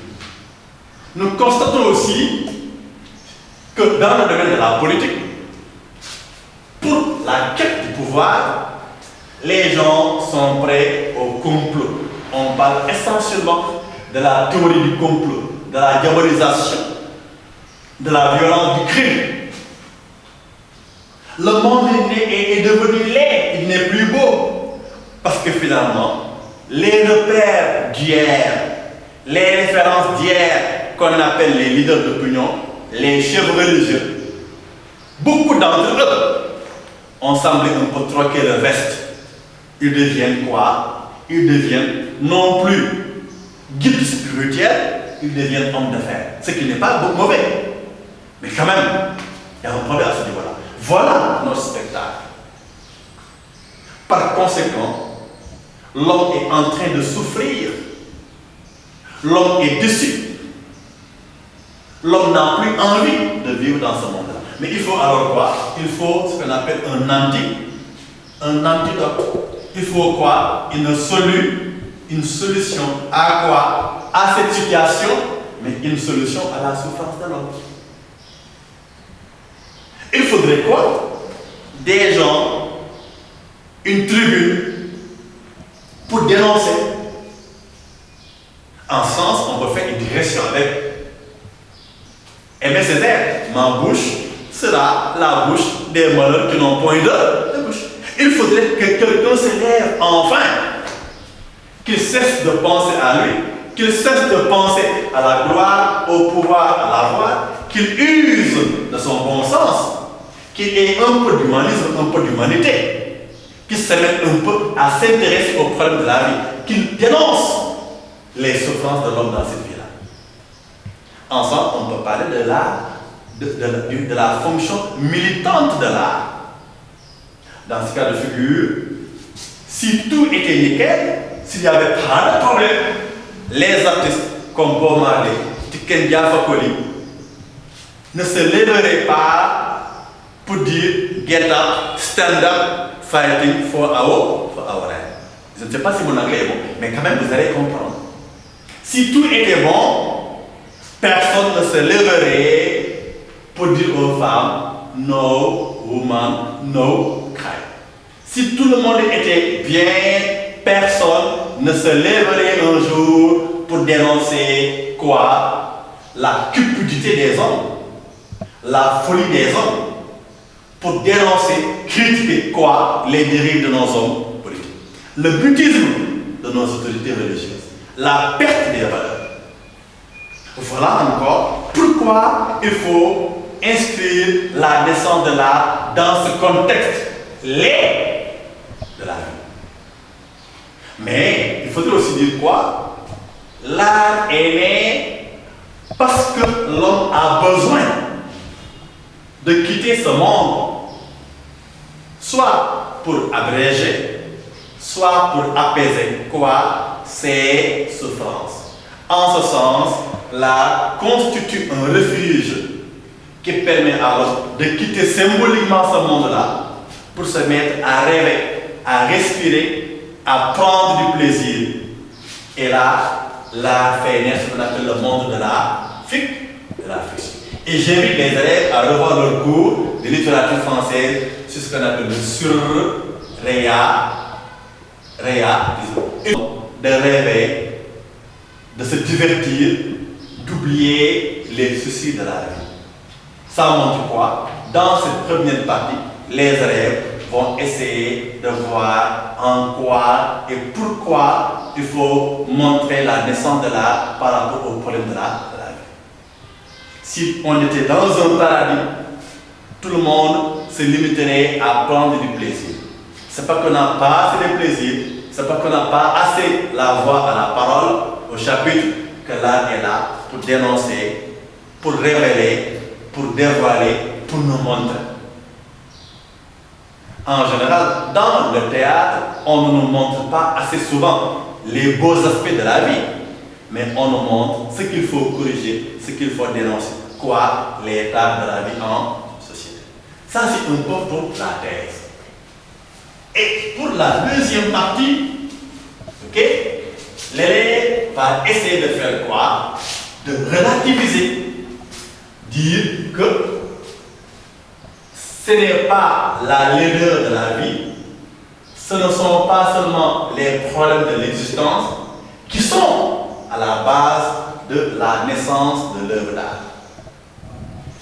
Nous constatons aussi, que dans le domaine de la politique, pour la quête du pouvoir, les gens sont prêts au complot. On parle essentiellement de la théorie du complot, de la diabolisation, de la violence du crime. Le monde est devenu laid, il n'est plus beau. Parce que finalement, les repères d'hier, les références d'hier qu'on appelle les leaders d'opinion, les chefs religieux, beaucoup d'entre eux ont semblé un peu troquer le veste. Ils deviennent quoi? Ils deviennent non plus guides spirituels, ils deviennent hommes d'affaires. Ce qui n'est pas mauvais. Mais quand même, il y a un problème à ce niveau-là. Voilà notre spectacle. Par conséquent, l'homme est en train de souffrir. L'homme est déçu. L'homme n'a plus envie de vivre dans ce monde-là. Mais il faut alors quoi? Il faut ce qu'on appelle un antidote. Il faut quoi? Une solution à quoi? À cette situation, mais une solution à la souffrance de l'homme. Il faudrait quoi? Des gens, une tribune pour dénoncer. En sens, on peut faire une digression avec Aimé Césaire. Ma bouche sera la bouche des malheurs qui n'ont point de bouche. Il faudrait que quelqu'un se lève enfin, qu'il cesse de penser à lui, qu'il cesse de penser à la gloire, au pouvoir, à la voix, qu'il use de son bon sens, qu'il ait un peu d'humanisme, un peu d'humanité, qu'il se mette un peu à s'intéresser aux problèmes de la vie, qu'il dénonce les souffrances de l'homme dans cette vie-là. Ensemble, on peut parler de l'art, de la fonction militante de l'art. Dans ce cas de figure, si tout était nickel, s'il n'y avait pas de problème, les artistes comme Bob Marley, Tiken Jah Fakoly ne se lèveraient pas pour dire get up, stand up, fighting for our right. Je ne sais pas si mon anglais est bon, mais quand même vous allez comprendre. Si tout était bon, personne ne se lèverait pour dire aux femmes no woman, no cry. Si tout le monde était bien, personne ne se lèverait un jour pour dénoncer quoi? La cupidité des hommes, la folie des hommes, pour dénoncer, critiquer quoi? Les dérives de nos hommes politiques, le mutisme de nos autorités religieuses, la perte des valeurs. Voilà encore pourquoi il faut inscrire la naissance de l'art dans ce contexte laid de la vie. Mais il faudrait aussi dire quoi? L'art est né parce que l'homme a besoin de quitter ce monde, soit pour abréger, soit pour apaiser quoi? Ses souffrances. En ce sens, l'art constitue un refuge qui permet à l'homme de quitter symboliquement ce monde-là pour se mettre à rêver, à respirer, à prendre du plaisir. Et là, l'art fait naître ce qu'on appelle le monde de la fiction. Et j'invite les élèves à revoir leur cours de littérature française sur ce qu'on appelle le de rêver, de se divertir, d'oublier les soucis de la vie. Ça montre quoi? Dans cette première partie, les élèves vont essayer de voir en quoi et pourquoi il faut montrer la naissance de l'art par rapport au problème de la vie. Si on était dans un paradis, tout le monde se limiterait à prendre du plaisir. C'est pas qu'on n'a pas assez de plaisir, c'est pas qu'on n'a pas assez la voix à la parole, au chapitre, que l'art est là pour dénoncer, pour révéler, pour dévoiler, pour nous montrer. En général, dans le théâtre, on ne nous montre pas assez souvent les beaux aspects de la vie, mais on nous montre ce qu'il faut corriger, ce qu'il faut dénoncer. Quoi? L'état de la vie en société. Ça, c'est un peu pour la thèse. Et pour la deuxième partie, ok, l'élève va essayer de faire quoi? De relativiser. Dire que ce n'est pas la laideur de la vie, ce ne sont pas seulement les problèmes de l'existence qui sont à la base de la naissance de l'œuvre d'art.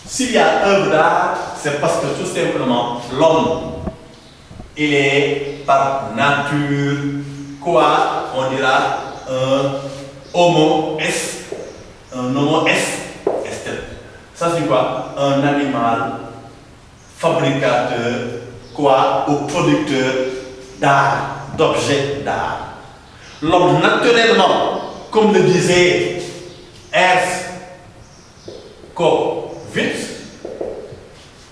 S'il y a œuvre d'art, c'est parce que tout simplement l'homme, il est par nature, quoi on dira, un homo est, ça c'est quoi? Un animal fabricateur, quoi, ou producteur d'art, d'objets d'art. L'homme naturellement, comme le disait Ernst Kovics,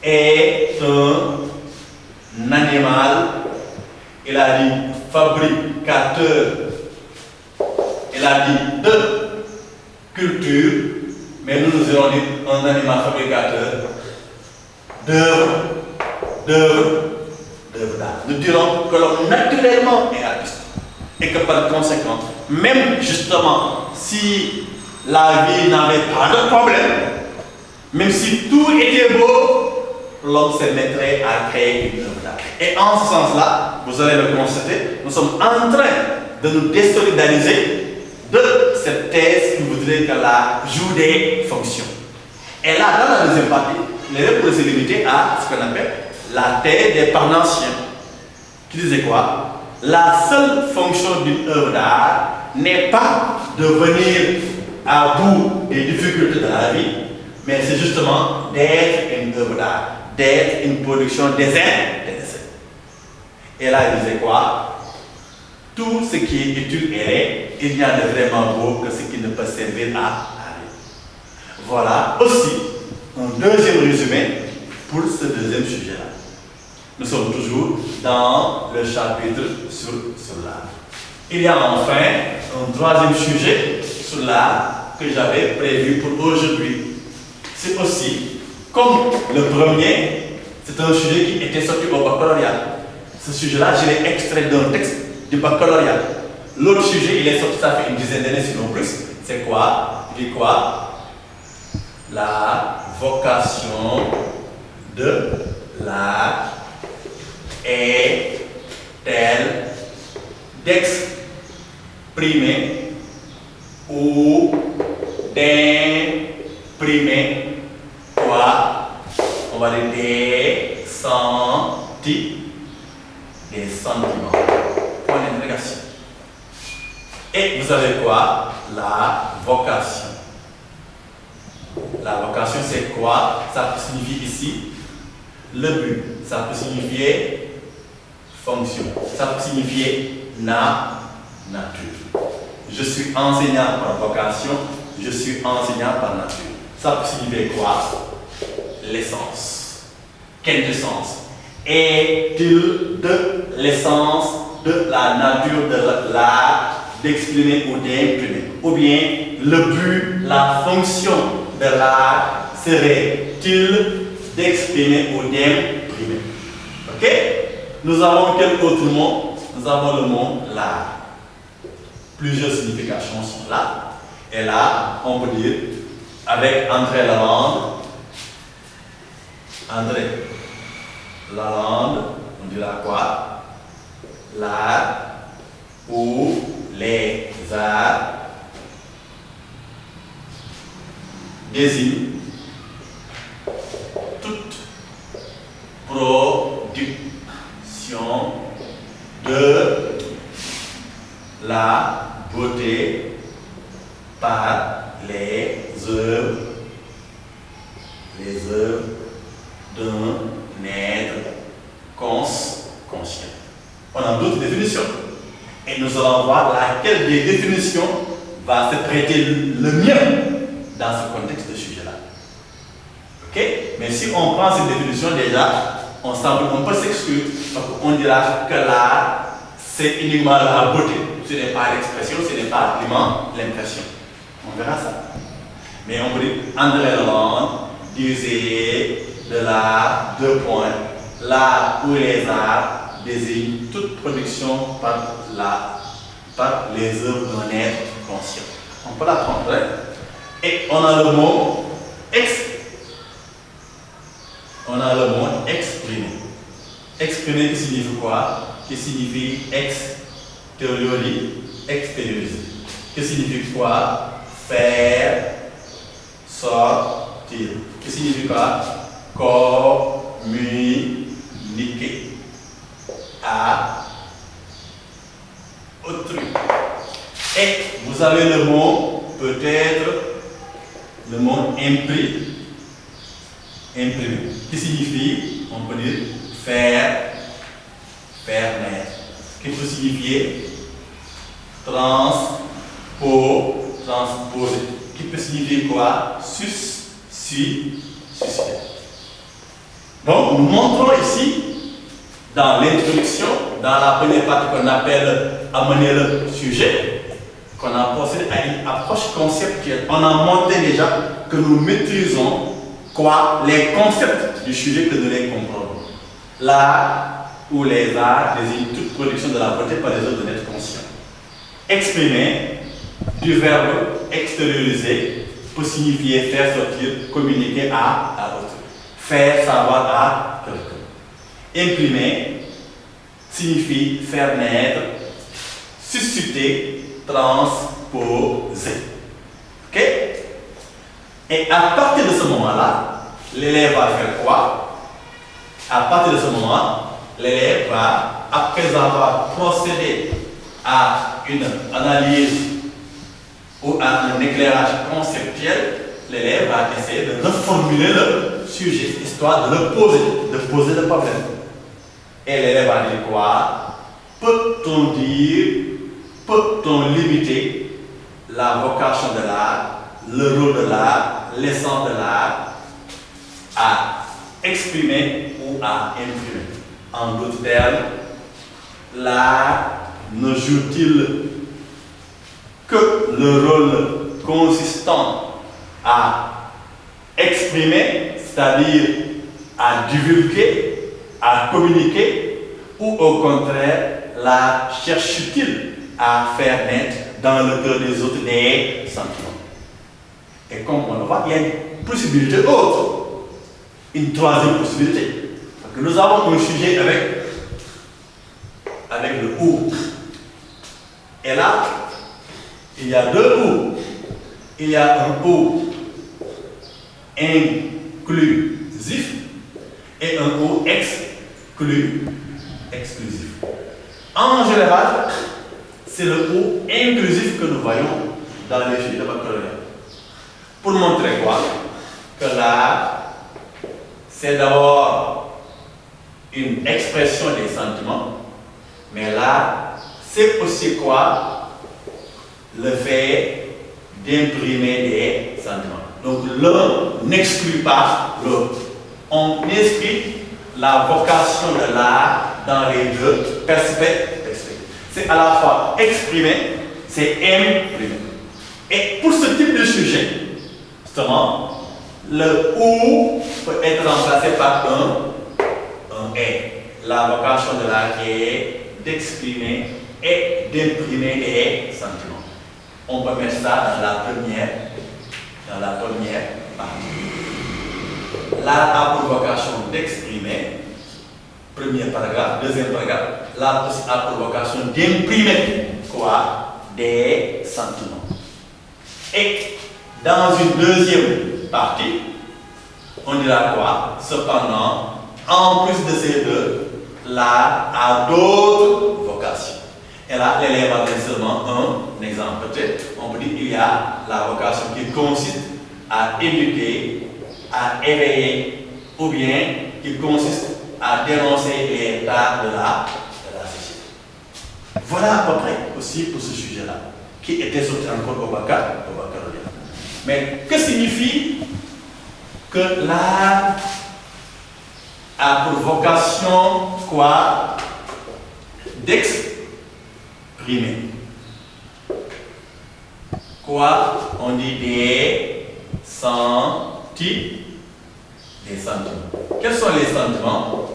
est un animal, il a dit fabricateur, il a dit de culture, mais nous allons dire un animal fabricateur d'œuvres d'art. Nous dirons que l'homme naturellement est artiste et que par conséquent, même justement si la vie n'avait pas de problème, même si tout était beau, l'homme se mettrait à créer une œuvre d'art. Et en ce sens-là, vous allez le constater, nous sommes en train de nous désolidariser de cette thèse qui voudrait que la joue des fonctions. Et là, dans la deuxième partie, les pourrait se limiter à ce qu'on appelle la thèse des parnassiens, qui disait quoi? La seule fonction d'une œuvre d'art n'est pas de venir à bout des difficultés de la vie, mais c'est justement d'être une œuvre d'art, d'être une production des essais. Et là, il disait quoi? Tout ce qui est utile et laid, il n'y a de vraiment beau que ce qui ne peut servir à rien. Voilà aussi un deuxième résumé pour ce deuxième sujet-là. Nous sommes toujours dans le chapitre sur l'art. Il y a enfin un troisième sujet sur l'art que j'avais prévu pour aujourd'hui. C'est aussi, comme le premier, c'est un sujet qui était sorti au baccalauréat. Ce sujet-là, je l'ai extrait d'un texte du baccalauréat. L'autre sujet, il est sorti, ça fait une dizaine d'années sinon plus. C'est quoi? Il dit quoi? La vocation de l'art est-elle d'exprimer ou d'imprimer quoi? On va dire des sentiments. Point d'interrogation. Et vous avez quoi? La vocation. La vocation, c'est quoi? Ça peut signifier ici le but. Ça peut signifier fonction. Ça peut signifier nature. Je suis enseignant par vocation. Je suis enseignant par nature. Ça peut signifier quoi? L'essence. Quintessence. Est-il de l'essence de la nature de l'art d'exprimer ou d'imprimer? Ou bien le but, la fonction de l'art serait-il d'exprimer ou d'imprimer? Ok? Nous avons quel autre mot? Nous avons le mot l'art. Plusieurs significations sont là. Et là, on peut dire, avec André Lalande, on dira quoi? L'art ou les arts désigne toute production de la beauté par les œuvres d'un être conscient. On a d'autres définitions. Et nous allons voir laquelle des définitions va se prêter le mieux dans ce contexte de sujet-là. Ok? Mais si on prend cette définition déjà, on peut s'exclure parce qu'on dira que l'art, c'est uniquement la beauté. Ce n'est pas l'expression, ce n'est pas l'impression. On verra ça. Mais on peut dire, André Lalande disait de l'art, deux points, l'art ou les arts désigne toute production par les œuvres d'un être conscient. On peut l'apprendre, hein? Et on a le mot on a le mot exprimer. Exprimer qui signifie quoi? Qui signifie extérioriser. Qui signifie quoi? Faire sortir. Qui signifie quoi? Communiquer à autrui. Et vous avez le mot, peut-être, le mot imprimer. Qui signifie, on peut dire, faire naître. Qui peut signifier transposer. Qui peut signifier quoi? Susciter. Donc, nous montrons ici, dans l'introduction, dans la première partie qu'on appelle amener le sujet, qu'on a procédé à une approche conceptuelle. On a montré déjà que nous maîtrisons quoi? Les concepts du sujet, que nous les comprenons. L'art ou les arts désignent toute production de la beauté par les œuvres de l'être conscient. Exprimer, du verbe extérioriser, peut signifier faire sortir, communiquer à autrui. Faire savoir à quelqu'un. Imprimer signifie faire naître, susciter, transposer. Ok? Et à partir de ce moment-là, l'élève va faire quoi? À partir de ce moment, l'élève va, après avoir procédé à une analyse ou à un éclairage conceptuel, l'élève va essayer de reformuler le sujet, histoire de poser le problème. Et l'élève va dire quoi? Peut-on limiter la vocation de l'art, le rôle de l'art, l'essence de l'art à exprimer ou à imprimer? En d'autres termes, l'art ne joue-t-il que le rôle consistant à exprimer, c'est-à-dire à divulguer, à communiquer, ou au contraire, l'art cherche-t-il à faire naître dans le cœur des autres des sentiments? Et comme on le voit, il y a une possibilité autre, une troisième possibilité. Parce que nous avons un sujet avec le ou. Et là, il y a deux ou. Il y a un ou inclusif et un ou exclusif. En général, c'est le ou inclusif que nous voyons dans les sujets de baccalauréat. Pour montrer quoi? Que l'art, c'est d'abord une expression des sentiments, mais là, c'est aussi quoi? Le fait d'imprimer des sentiments. Donc l'un n'exclut pas l'autre. On inscrit la vocation de l'art dans les deux perspectives. C'est à la fois exprimer, c'est imprimer. Et pour ce type de sujet, justement, le ou peut être remplacé par un et. La vocation de l'art qui est d'exprimer et d'imprimer des sentiments. On peut mettre ça dans la première partie. L'art a pour vocation d'exprimer, premier paragraphe, deuxième paragraphe, l'art aussi a pour vocation d'imprimer quoi? Des sentiments. Et dans une deuxième partie, on dira quoi? Cependant, en plus de ces deux, l'art a d'autres vocations. Et là, l'élève a seulement un exemple. Peut-être, on peut dire qu'il y a la vocation qui consiste à éduquer, à éveiller, ou bien qui consiste à dénoncer les tares de la société. Voilà à peu près aussi pour ce sujet-là, qui était sorti encore au baccalauréat. Mais que signifie que l'art a pour vocation quoi? D'exprimer. Quoi? On dit des sentiments. Quels sont les sentiments?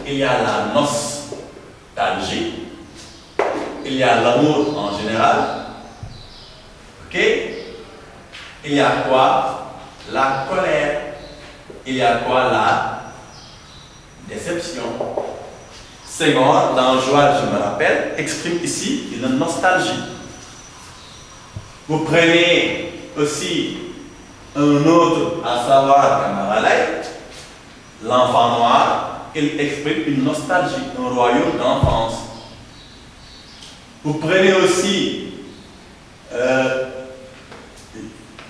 Il y a la nostalgie, il y a l'amour en général, ok? Il y a quoi? La colère. Il y a quoi? déception. Senghor, dans Joie, je me rappelle, exprime ici une nostalgie. Vous prenez aussi un autre, à savoir Kamaralay, l'enfant noir, il exprime une nostalgie, un royaume d'enfance. Vous prenez aussi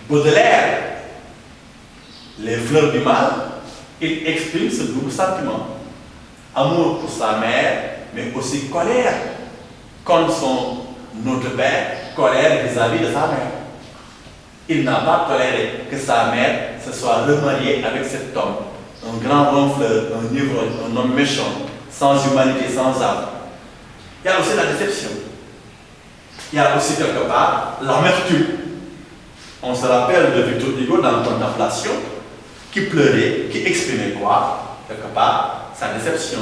Baudelaire, les fleurs du mal, il exprime ce double sentiment. Amour pour sa mère, mais aussi colère contre notre père, colère vis-à-vis de sa mère. Il n'a pas toléré que sa mère se soit remariée avec cet homme, un grand ronfleur, un ivrogne, un homme méchant, sans humanité, sans âme. Il y a aussi la déception. Il y a aussi quelque part l'amertume. On se rappelle de Victor Hugo dans Contemplation, qui pleurait, qui exprimait quoi? Quelque part, sa déception,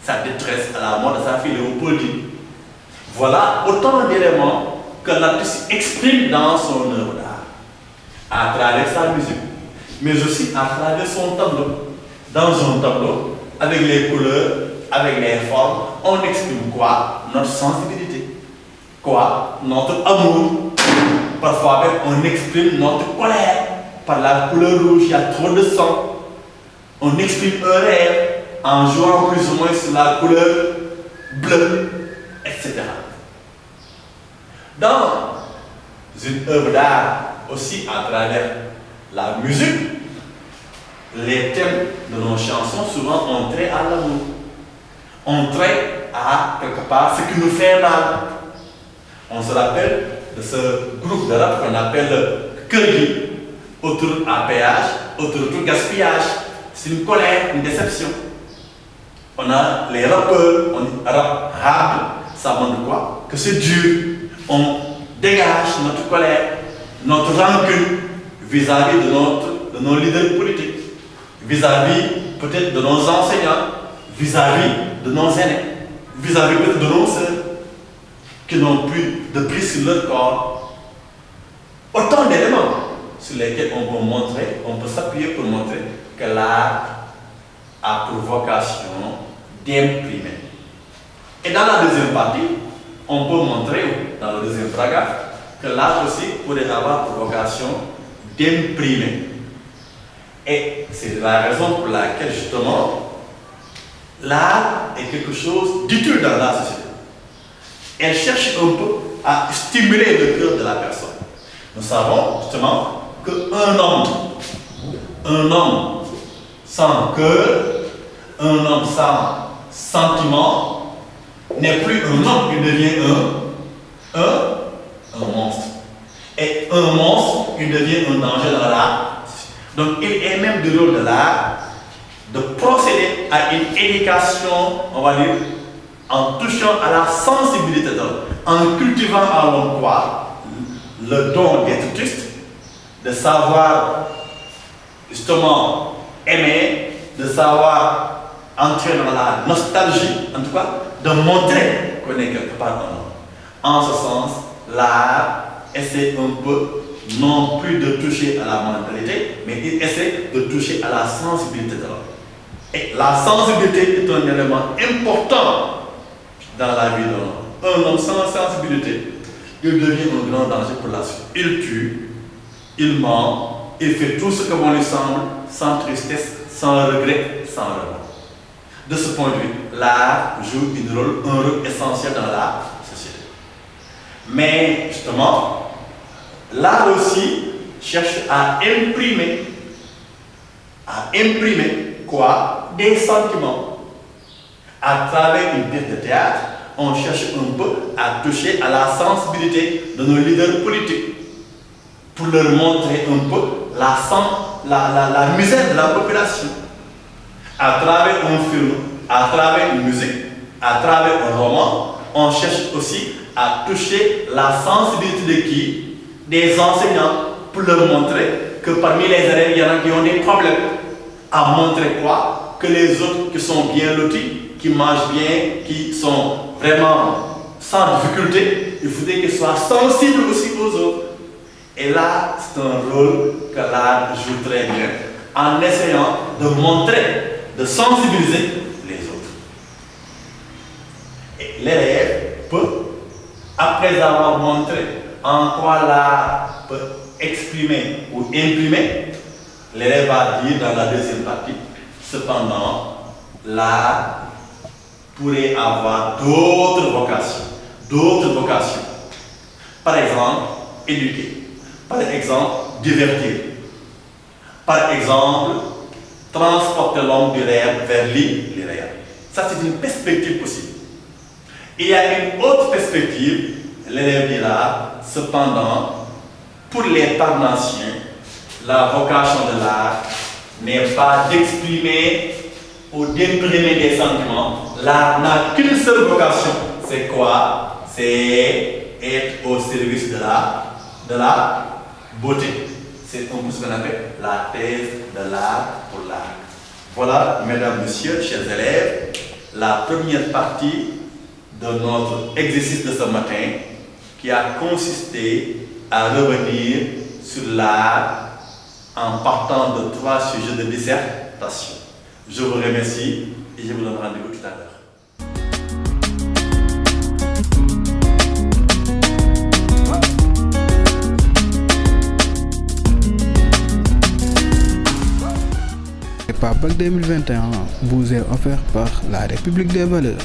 sa détresse à la mort de sa fille Léopoldine. Voilà autant d'éléments que l'artiste exprime dans son œuvre d'art, à travers sa musique, mais aussi à travers son tableau. Dans un tableau, avec les couleurs, avec les formes, on exprime quoi? Notre sensibilité. Quoi? Notre amour. Parfois même, on exprime notre colère. Par la couleur rouge, il y a trop de sang. On exprime un rêve en jouant plus ou moins sur la couleur bleue, etc. Dans une œuvre d'art, aussi à travers la musique, les thèmes de nos chansons souvent ont trait à l'amour. On trait à quelque part ce qui nous fait mal. On se rappelle de ce groupe de rap qu'on appelle Kurgi, autoroute à péage, autoroute gaspillage. C'est une colère, une déception. On a les rappeurs, on dit rap hard, ça montre quoi? Que c'est dur. On dégage notre colère, notre rancune vis-à-vis de nos leaders politiques, vis-à-vis peut-être de nos enseignants, vis-à-vis de nos aînés, vis-à-vis peut-être de nos sœurs qui n'ont plus de prix sur leur corps. Autant d'éléments sur lesquels on peut s'appuyer pour montrer que l'art a pour vocation d'imprimer. Et dans la deuxième partie, on peut montrer, dans le deuxième paragraphe, que l'art aussi pourrait avoir pour vocation d'imprimer. Et c'est la raison pour laquelle, justement, l'art est quelque chose d'utile dans la société. Elle cherche un peu à stimuler le cœur de la personne. Nous savons, justement, qu'un homme sans cœur, un homme sans sentiment, n'est plus un homme, il devient un monstre. Et un monstre, il devient un danger dans l'art. Donc il est même du rôle de l'art de procéder à une éducation, on va dire, en touchant à la sensibilité de l'homme, en cultivant à l'homme quoi? Le don d'être triste, de savoir justement aimer, de savoir entrer dans la nostalgie, en tout cas, de montrer qu'on est quelque part un homme. En ce sens, l'art essaie un peu, non plus de toucher à la mentalité, mais il essaie de toucher à la sensibilité de l'homme. Et la sensibilité est un élément important dans la vie d'un homme. Un homme sans sensibilité, il devient un grand danger pour la suite. Il tue, il ment, il fait tout ce que bon lui semble, sans tristesse, sans regret, sans remords. De ce point de vue, l'art joue un rôle essentiel dans la société. Mais justement, l'art aussi cherche à imprimer quoi? Des sentiments. À travers une pièce de théâtre, on cherche un peu à toucher à la sensibilité de nos leaders politiques pour leur montrer un peu la misère de la population. À travers un film, à travers une musique, à travers un roman, on cherche aussi à toucher la sensibilité de qui? Des enseignants, pour leur montrer que parmi les élèves, il y en a qui ont des problèmes. À montrer quoi? Que les autres qui sont bien lotis, qui mangent bien, qui sont vraiment sans difficulté, il faudrait qu'ils soient sensibles aussi aux autres. Et là, c'est un rôle que l'art joue très bien, en essayant de montrer, de sensibiliser l'élève peut, après avoir montré en quoi l'art peut exprimer ou imprimer, l'élève va dire dans la deuxième partie, cependant, l'art pourrait avoir d'autres vocations. Par exemple, éduquer. Par exemple, divertir. Par exemple, transporter l'homme du réel vers l'irréel. Ça, c'est une perspective possible. Il y a une autre perspective, l'élève dira, cependant, pour les parnassiens, la vocation de l'art n'est pas d'exprimer ou d'imprimer des sentiments. L'art n'a qu'une seule vocation. C'est quoi? C'est être au service de la beauté. C'est un peu ce qu'on appelle la thèse de l'art pour l'art. Voilà, mesdames, messieurs, chers élèves, la première partie de notre exercice de ce matin qui a consisté à revenir sur l'art en partant de 3 sujets de dissertation. Je vous remercie et je vous donne rendez-vous tout à l'heure. Prépa Bac 2021 vous est offert par la République des valeurs.